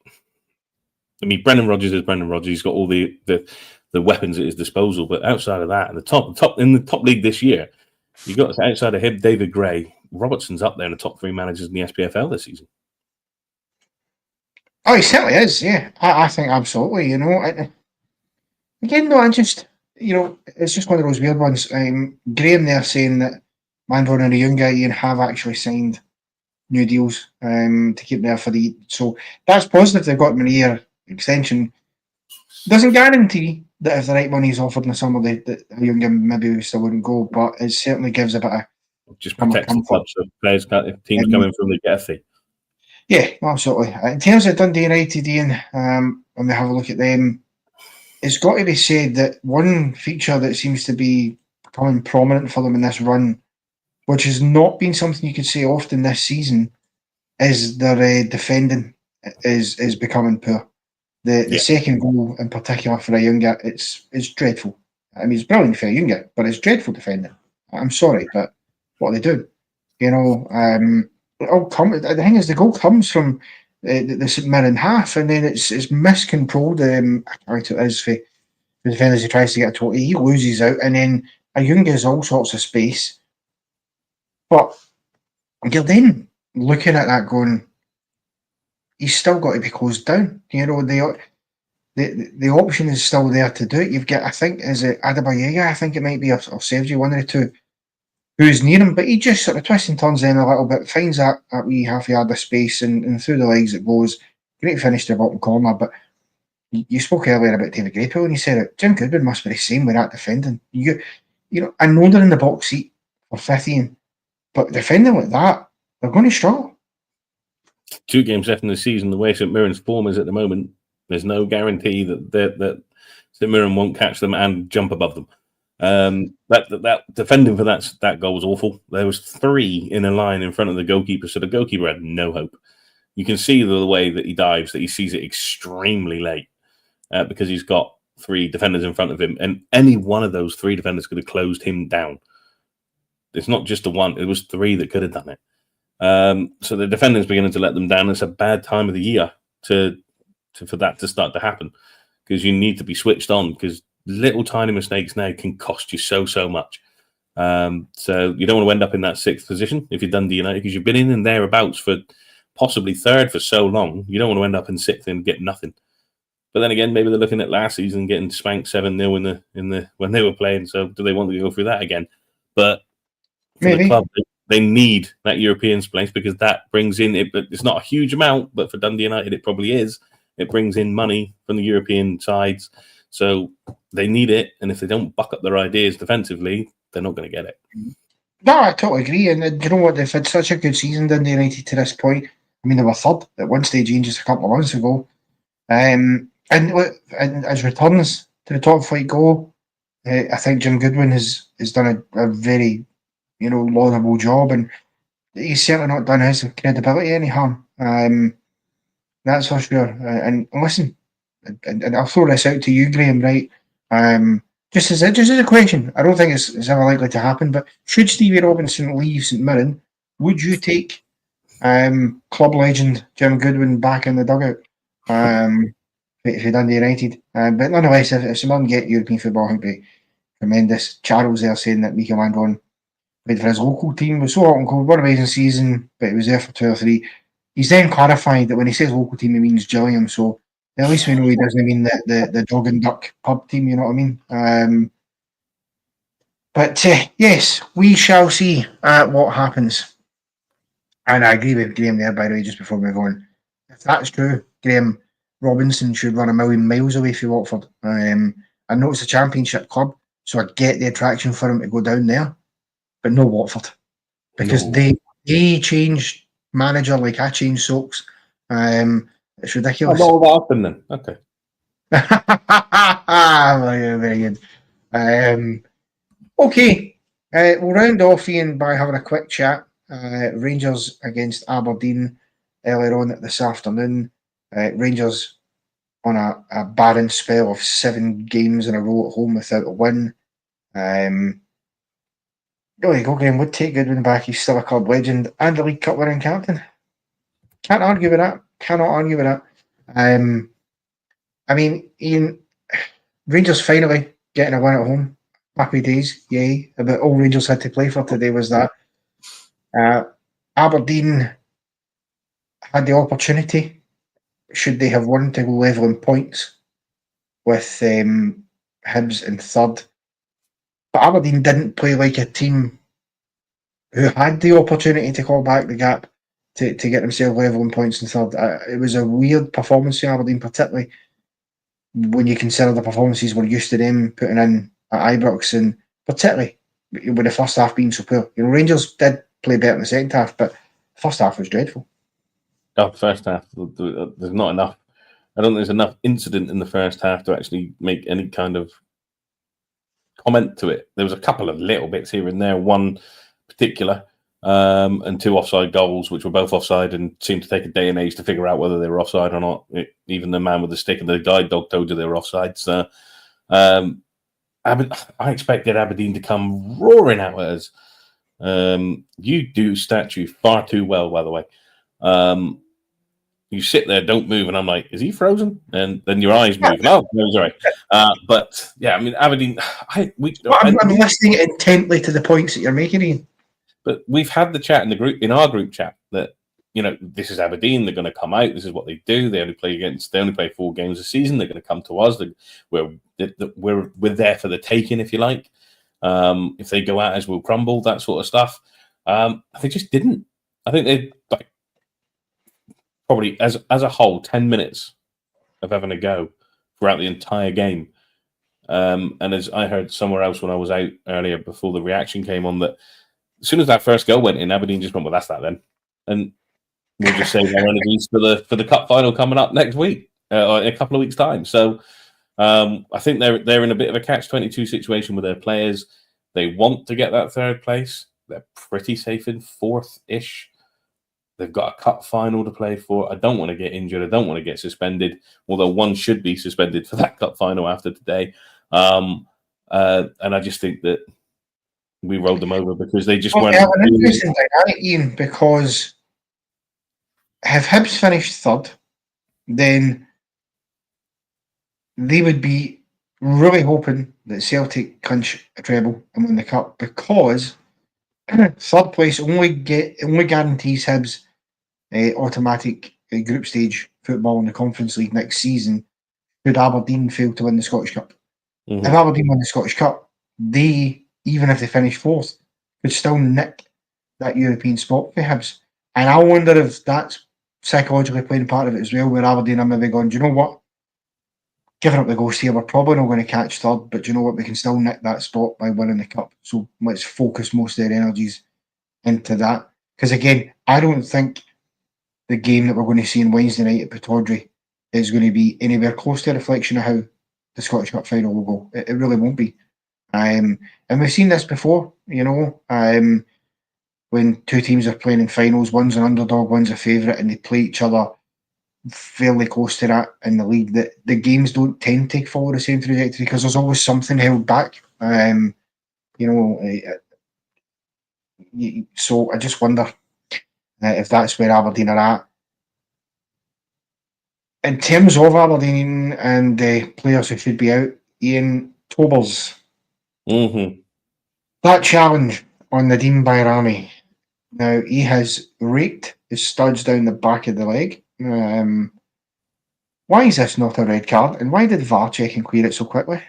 I mean, Brendan Rodgers is Brendan Rodgers. He's got all the weapons at his disposal. But outside of that, in the top league this year, you got outside of him, David Gray, Robertson's up there in the top 3 managers in the SPFL this season. Oh, he certainly is. Yeah, I think absolutely. Again, though, it's just one of those weird ones. Graham there saying that Mandron and Ayunga, Iain, have actually signed new deals to keep there for the. So that's positive. They've got him in a year extension. Doesn't guarantee that if the right money is offered in the summer, the younger maybe we still wouldn't go. But it certainly gives a bit of Just protects the club, so players, if teams come in from the get a fee. Yeah, absolutely. In terms of Dundee United, Ian, when we have a look at them, it's got to be said that one feature that seems to be becoming prominent for them in this run, which has not been something you could say often this season, is their defending is becoming poor. The second goal in particular for a Junga, it's dreadful. I mean, it's brilliant for a Junga, but it's dreadful defending. I'm sorry, but what are they doing? The thing is, the goal comes from the St Mirren half, and then it's miscontrolled. I think it is for the defender as he tries to get a total. He loses out, and then Ayunga has all sorts of space. But you're then looking at that going, he's still got to be closed down. The option is still there to do it. You've got, I think, is it Adebayoga? I think it might be, or Sergio, one of the two, who's near him, but he just sort of twists and turns in a little bit, finds that wee half yard of space, and through the legs it goes. Great finish to the bottom corner, but you spoke earlier about David Graphill, and you said it. Jim Goodwin must be the same with that defending. I know they're in the box seat for 15, but defending like that, they're going to struggle. 2 games left in the season. The way St Mirren's form is at the moment, there's no guarantee that St Mirren won't catch them and jump above them. That defending for that goal was awful. There was 3 in a line in front of the goalkeeper, so the goalkeeper had no hope. You can see the way that he dives, that he sees it extremely late because he's got 3 defenders in front of him, and any one of those 3 defenders could have closed him down. It's not just the one; it was 3 that could have done it. So the defenders beginning to let them down. It's a bad time of the year for that to start to happen, because you need to be switched on, because little tiny mistakes now can cost you so much. So you don't want to end up in that 6th position if you're Dundee United, because you've been in and thereabouts for possibly 3rd for so long. You don't want to end up in 6th and get nothing. But then again, maybe they're looking at last season getting spanked 7-0 in the when they were playing. So do they want to go through that again? But for the club, they need that European place, because that brings in it. It's not a huge amount, but for Dundee United, it probably is. It brings in money from the European sides. So they need it, and if they don't buck up their ideas defensively, they're not going to get it. No, I totally agree. And you know what? They've had such a good season, Dundee United, to this point. I mean, they were 3rd at one stage just a couple of months ago. And as returns to the top flight go, I think Jim Goodwin has done a very, laudable job, and he's certainly not done his credibility any harm. That's for sure. And listen, and I'll throw this out to you, Graham, right? Just as a question, I don't think it's ever likely to happen, but should Stevie Robinson leave St Mirren, would you take club legend Jim Goodwin back in the dugout if you're Dundee United? But nonetheless, if St Mirren get European football, I think it'd be tremendous. Charles there saying that Mikel Landon played for his local team, was so hot and cold, what an amazing season, but he was there for 2 or 3. He's then clarified that when he says local team, he means Gillingham, so at least we know he doesn't mean the Dog and Duck pub team, you know what I mean? But yes, we shall see what happens. And I agree with Graham there, by the way, just before we move on. If that's true, Graham, Robinson should run 1,000,000 miles away from Watford. I know it's a championship club, so I get the attraction for him to go down there, but no Watford. Because they changed manager like I changed socks. It's ridiculous. Not all that often then. Okay. Very good. Okay. We'll round off, Ian, by having a quick chat. Rangers against Aberdeen earlier on this afternoon. Rangers on a barren spell of 7 games in a row at home without a win. There you go, Graham. Would take Goodwin back. He's still a club legend and a League Cup winning captain. Can't argue with that. Cannot argue with that. I mean, Ian, Rangers finally getting a win at home. Happy days, yay. But all Rangers had to play for today was that. Aberdeen had the opportunity, should they have won, to go level in points with Hibs in 3rd. But Aberdeen didn't play like a team who had the opportunity to call back the gap to get themselves level in points in 3rd. It was a weird performance for Aberdeen, particularly when you consider the performances we're used to them putting in at Ibrox, and particularly with the first half being so poor. Rangers did play better in the second half, but the first half was dreadful. Oh, the first half, there's not enough. I don't think there's enough incident in the first half to actually make any kind of comment to it. There was a couple of little bits here and there, one particular, and 2 offside goals, which were both offside and seemed to take a day and age to figure out whether they were offside or not. Even the man with the stick and the guide dog told you they were offside. So I expected Aberdeen to come roaring out at us. You do statue far too well, by the way. You sit there, don't move, and I'm like, is he frozen? And then your eyes move. Oh, no, he's all right. But yeah, I mean, Aberdeen. I'm listening intently to the points that you're making, Ian. But we've had the chat in our group chat, that this is Aberdeen. They're going to come out. This is what they do. They only play 4 games a season. They're going to come to us. We're there for the taking, if you like. If they go out, as we'll crumble, that sort of stuff. They just didn't. I think they probably as a whole 10 minutes of having a go throughout the entire game. And as I heard somewhere else when I was out earlier before the reaction came on, that as soon as that first goal went in, Aberdeen just went, well, that's that then. And we'll just save our energies for the cup final coming up next week, or in a couple of weeks' time. So I think they're in a bit of a catch-22 situation with their players. They want to get that 3rd place. They're pretty safe in 4th-ish. They've got a cup final to play for. I don't want to get injured. I don't want to get suspended, although one should be suspended for that cup final after today. And I just think that we rolled them over because they just weren't. An interesting dynamic, Ian, because if Hibs finished 3rd, then they would be really hoping that Celtic clinch a treble and win the cup, because 3rd place only guarantees Hibs automatic group stage football in the Conference League next season should Aberdeen fail to win the Scottish Cup. Mm-hmm. If Aberdeen win the Scottish Cup, they, even if they finish 4th, could still nick that European spot for Hibs. And I wonder if that's psychologically playing part of it as well, where Aberdeen are maybe going, do you know what? Giving up the ghost here, we're probably not going to catch 3rd, but do you know what? We can still nick that spot by winning the cup. So let's focus most of their energies into that. Because again, I don't think the game that we're going to see on Wednesday night at Pittodrie is going to be anywhere close to a reflection of how the Scottish Cup final will go. It really won't be. And we've seen this before, when 2 teams are playing in finals, one's an underdog, one's a favourite, and they play each other fairly close to that in the league, that the games don't tend to follow the same trajectory because there's always something held back. So I just wonder if that's where Aberdeen are at. In terms of Aberdeen and the players who should be out, Ian, Tobers. Mm-hmm. That challenge on Nadeem Bayrami. Now, he has raked his studs down the back of the leg. Why is this not a red card? And why did VAR check and clear it so quickly?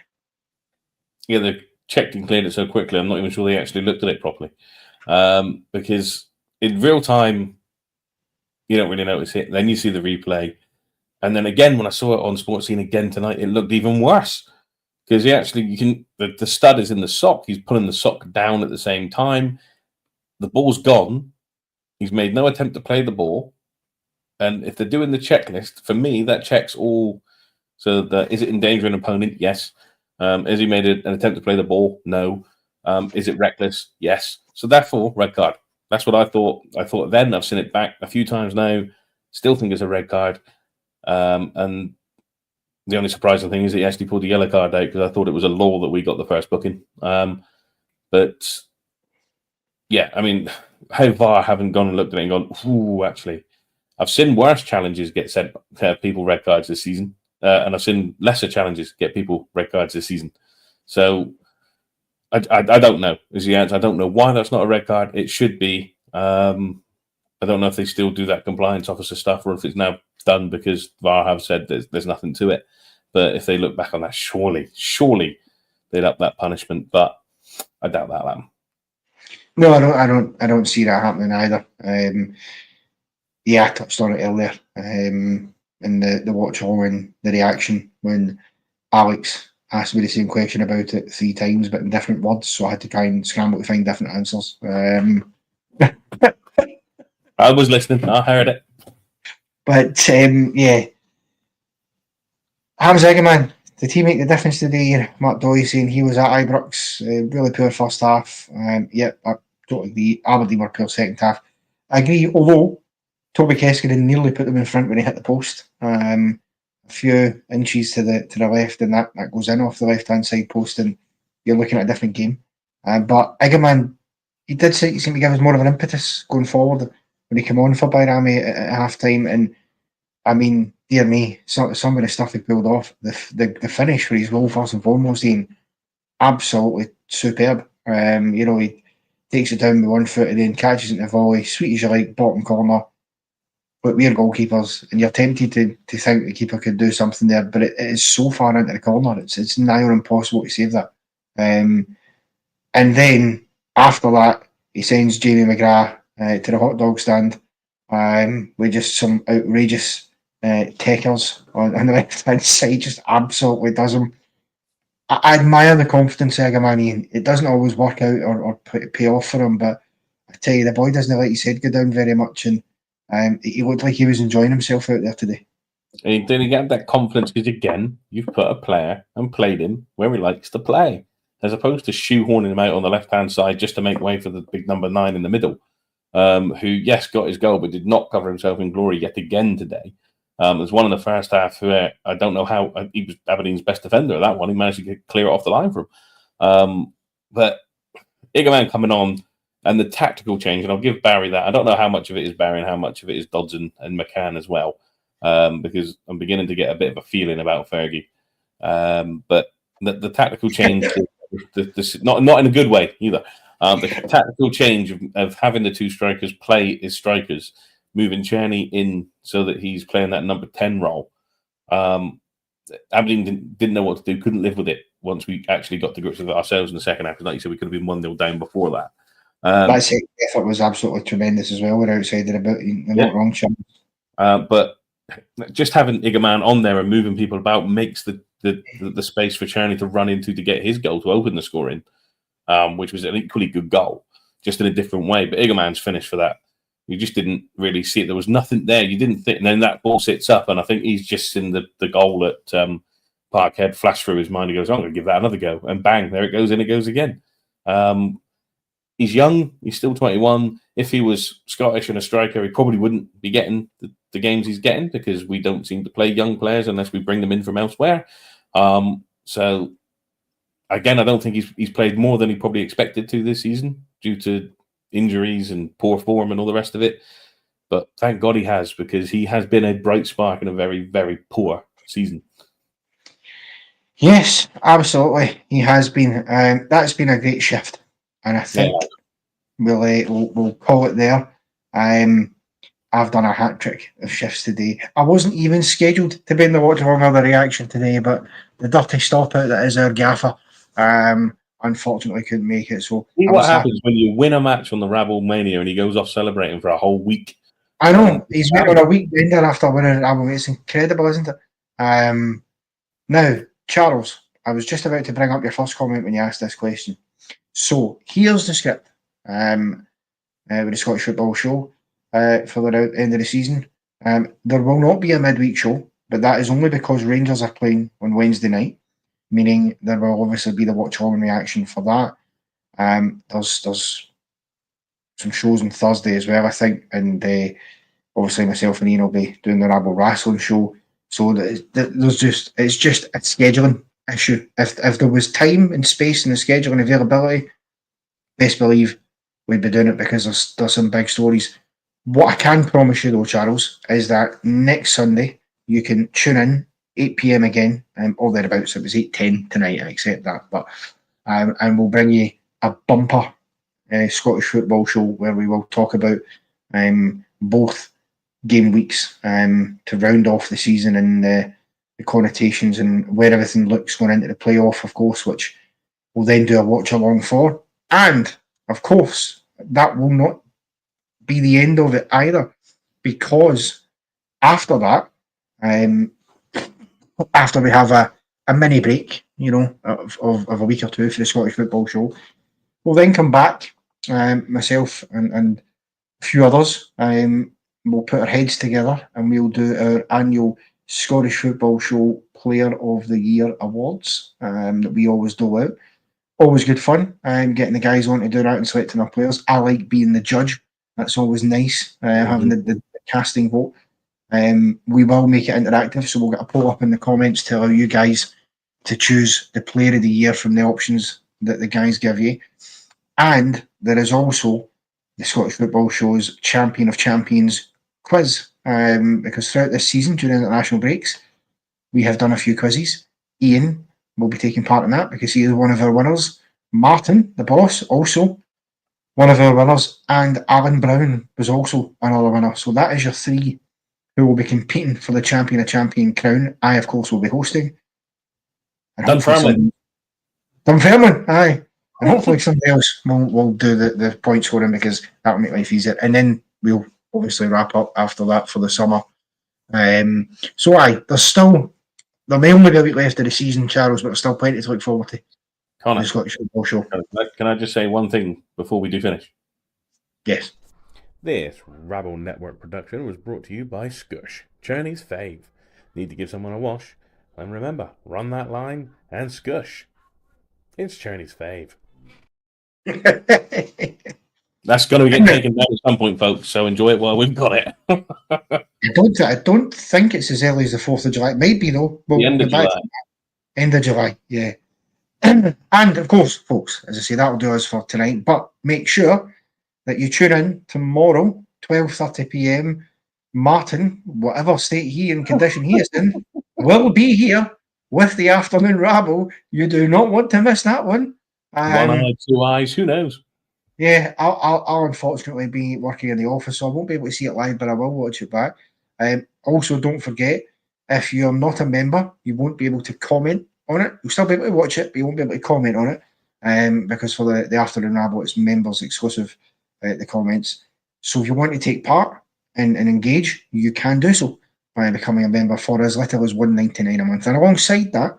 Yeah, they checked and cleared it so quickly. I'm not even sure they actually looked at it properly. Because in real time, you don't really notice it. Then you see the replay. And then again, when I saw it on Sports Scene again tonight, it looked even worse. Because the stud is in the sock. He's pulling the sock down at the same time. The ball's gone. He's made no attempt to play the ball. And if they're doing the checklist, for me, that checks all. So is it endangering an opponent? Yes. Has he made an attempt to play the ball? No. Is it reckless? Yes. So therefore, red card. That's what I thought. I thought then. I've seen it back a few times now. Still think it's a red card. And the only surprising thing is that he actually pulled the yellow card out, because I thought it was a law that we got the first booking. But yeah, I mean, how VAR haven't gone and looked at it and gone, ooh, actually, I've seen worse challenges get sent to people red cards this season, and I've seen lesser challenges get people red cards this season. So I don't know is the answer. I don't know why that's not a red card. It should be. I don't know if they still do that compliance officer stuff, or if it's now done because VAR have said there's nothing to it. But if they look back on that, surely they'd up that punishment. But I doubt that. No, I don't see that happening either. I touched on it earlier in the watch all and the reaction when Alex asked me the same question about it 3 times, but in different words, so I had to try and scramble to find different answers. I was listening. I heard it. But yeah, Hamza Egerman, did he make the difference today? Mark Doyle saying he was at Ibrox, really poor first half. Yep, I totally agree. Aberdeen were poor second half. I agree, although Toby Keskinen nearly put them in front when he hit the post. A few inches to the left, and that goes in off the left hand side post, and you're looking at a different game. But Egerman, he did seem to give us more of an impetus going forward when he came on for Bayrami at half time. And I mean, dear me, some of the stuff he pulled off, the finish for his goal, first and foremost, Ian, absolutely superb. He takes it down with 1 foot and then catches it in the volley, sweet as you like, bottom corner. But we're goalkeepers, and you're tempted to think the keeper could do something there, but it is so far into the corner, it's nigh on impossible to save that. And then after that, he sends Jamie McGrath to the hot dog stand with just some outrageous takers on the left hand side, just absolutely does him. I admire the confidence of Egerman. It doesn't always work out or pay off for him, but I tell you, the boy doesn't let his head go down very much, and he looked like he was enjoying himself out there today. And then he get that confidence because, again, you've put a player and played him where he likes to play, as opposed to shoehorning him out on the left-hand side just to make way for the big number 9 in the middle, who, yes, got his goal, but did not cover himself in glory yet again today. There's one in the first half where I don't know how he was Aberdeen's best defender at that one. He managed to clear it off the line for him. But Egerman coming on and the tactical change, and I'll give Barry that. I don't know how much of it is Barry and how much of it is Dodson and McCann as well, because I'm beginning to get a bit of a feeling about Fergie. But the tactical change, not in a good way either. The tactical change of having the 2 strikers play as strikers, moving Czerny in so that he's playing that number 10 role. Aberdeen didn't know what to do, couldn't live with it once we actually got to grips with it ourselves in the second half. Like you said, we could have been 1-0 down before that. That second effort was absolutely tremendous as well. We're outside of about not wrong chance. But just having Egerman on there and moving people about makes the space for Czerny to run into to get his goal to open the scoring, which was an equally good goal, just in a different way. But Egerman's finished for that. You just didn't really see it. There was nothing there. You didn't think, and then that ball sits up, and I think he's just seen the goal at Parkhead flash through his mind. He goes, "I'm going to give that another go," and bang, there it goes, and it goes again. He's young. He's still 21. If he was Scottish and a striker, he probably wouldn't be getting the games he's getting because we don't seem to play young players unless we bring them in from elsewhere. So again, I don't think he's played more than he probably expected to this season due to injuries and poor form and all the rest of it. But thank God he has, because he has been a bright spark in a very, very poor season. Yes, absolutely. He has been. That's been a great shift. And I think we'll call it there. I've done a hat trick of shifts today. I wasn't even scheduled to be in the watch along with the reaction today, but the dirty stop out that is our gaffer unfortunately couldn't make it. So see what happens when you win a match on the Rabble Mania and he goes off celebrating for a whole week. I know he's went on a week bender after winning Rabble. It's incredible, isn't it? Now, Charles, I was just about to bring up your first comment when you asked this question. So here's the script with the Scottish Football Show for the end of the season. There will not be a midweek show, but that is only because Rangers are playing on Wednesday night, meaning there will obviously be the watch along reaction for that. There's some shows on Thursday as well, I think, and obviously myself and Ian will be doing the Rabble Wrestling show. So it's just a scheduling issue. If there was time and space and the scheduling availability, best believe we'd be doing it because there's some big stories. What I can promise you though, Charles, is that next Sunday you can tune in 8 PM again, or thereabouts. It was 8:10 tonight, I accept that, but and we'll bring you a bumper Scottish Football Show where we will talk about both game weeks to round off the season and the connotations and where everything looks going into the playoff, of course, which we'll then do a watch along for. And of course, that will not be the end of it either, because after that, after we have a mini break, of a week or two for the Scottish Football Show. We'll then come back, myself and a few others. We'll put our heads together and we'll do our annual Scottish Football Show Player of the Year awards that we always dole out. Always good fun. Getting the guys on to do that and selecting our players. I like being the judge. That's always nice, having the casting vote. We will make it interactive, so we'll get a poll up in the comments to allow you guys to choose the Player of the Year from the options that the guys give you. And there is also the Scottish Football Show's Champion of Champions quiz, because throughout this season, during international breaks, we have done a few quizzes. Ian will be taking part in that because he is one of our winners. Martin, the boss, also one of our winners, and Alan Brown was also another winner. So that is your three who will be competing for the Champion of Champion crown. I, of course, will be hosting. Dunfermline, aye. And hopefully somebody else will do the points for him because that will make life easier. And then we'll obviously wrap up after that for the summer. So aye, there may only be a week left of the season, Charles, but there's still plenty to look forward to. Connor, the Scottish Football Show. Can I just say one thing before we do finish? Yes. This Rabble Network production was brought to you by Skush, Journey's fave. Need to give someone a wash? And remember, run that line and Skush. It's Journey's fave. That's going to get taken down at some point, folks. So enjoy it while we've got it. I don't think it's as early as the 4th of July. It might be though. The end of July. End of July, yeah. And of course, folks, as I say, that will do us for tonight. But make sure that you tune in tomorrow, 12:30 p.m. Martin, whatever state he and condition he is in, will be here with the afternoon rabble. You do not want to miss that one. One eye, two eyes, who knows? Yeah, I'll unfortunately be working in the office, so I won't be able to see it live, but I will watch it back. Also, don't forget, if you're not a member, you won't be able to comment on it. You'll still be able to watch it, but you won't be able to comment on it, because for the afternoon rabble, it's members exclusive, the comments. So if you want to take part and engage, you can do so by becoming a member for as little as $1.99 a month. And alongside that,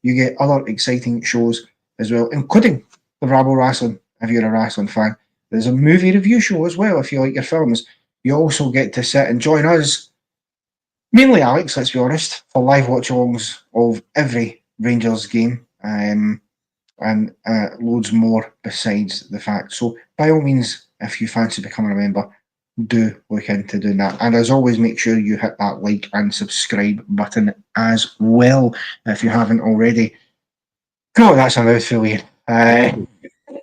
you get other exciting shows as well, including the Rabble Wrestling, if you're a wrestling fan. There's a movie review show as well, if you like your films. You also get to sit and join us, mainly Alex, let's be honest, for live watch-alongs of every Rangers game, and loads more besides the fact. So by all means, if you fancy becoming a member, do look into doing that. And as always, make sure you hit that like and subscribe button as well if you haven't already. No, that's a mouthful, Ian.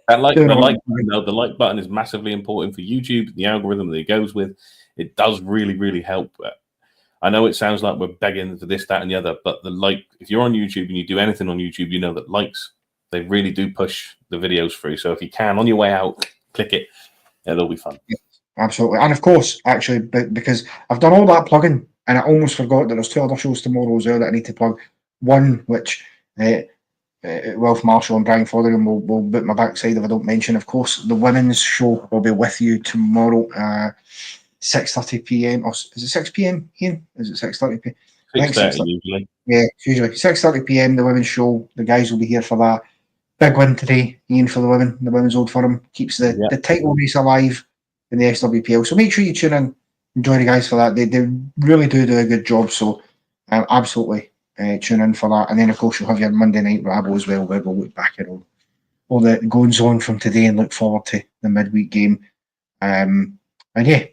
The like button is massively important for YouTube. The algorithm that it goes with, it does really, really help. I know it sounds like we're begging for this, that, and the other, but if you're on YouTube and you do anything on YouTube, you know that likes, they really do push the videos through. So if you can, on your way out, click it. It'll be fun. Yeah, absolutely. And of course, actually, because I've done all that plugging, and I almost forgot that there's two other shows tomorrow as well that I need to plug. One, which Wilf Marshall and Brian Fotheringham will boot my backside if I don't mention. Of course, the women's show will be with you tomorrow, 6:30 p.m. Or is it 6 p.m. Ian? Is it 6:30 p.m.? 6:30 usually. Yeah, usually 6:30 p.m. The women's show. The guys will be here for that. Big win today, Ian, for the women. The women's Old Firm keeps the title race alive in the SWPL. So make sure you tune in and join the guys for that. They really do a good job. So absolutely tune in for that. And then, of course, you'll have your Monday night rabble as well, where we'll look back at all the goings on from today and look forward to the midweek game. And yeah,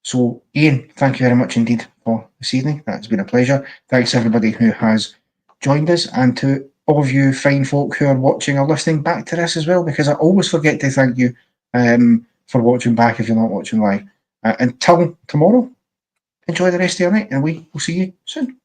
so Ian, thank you very much indeed for this evening. That's been a pleasure. Thanks to everybody who has joined us, and to all of you fine folk who are watching or listening back to this as well, because I always forget to thank you for watching back if you're not watching live. Until tomorrow, enjoy the rest of your night, and we will see you soon.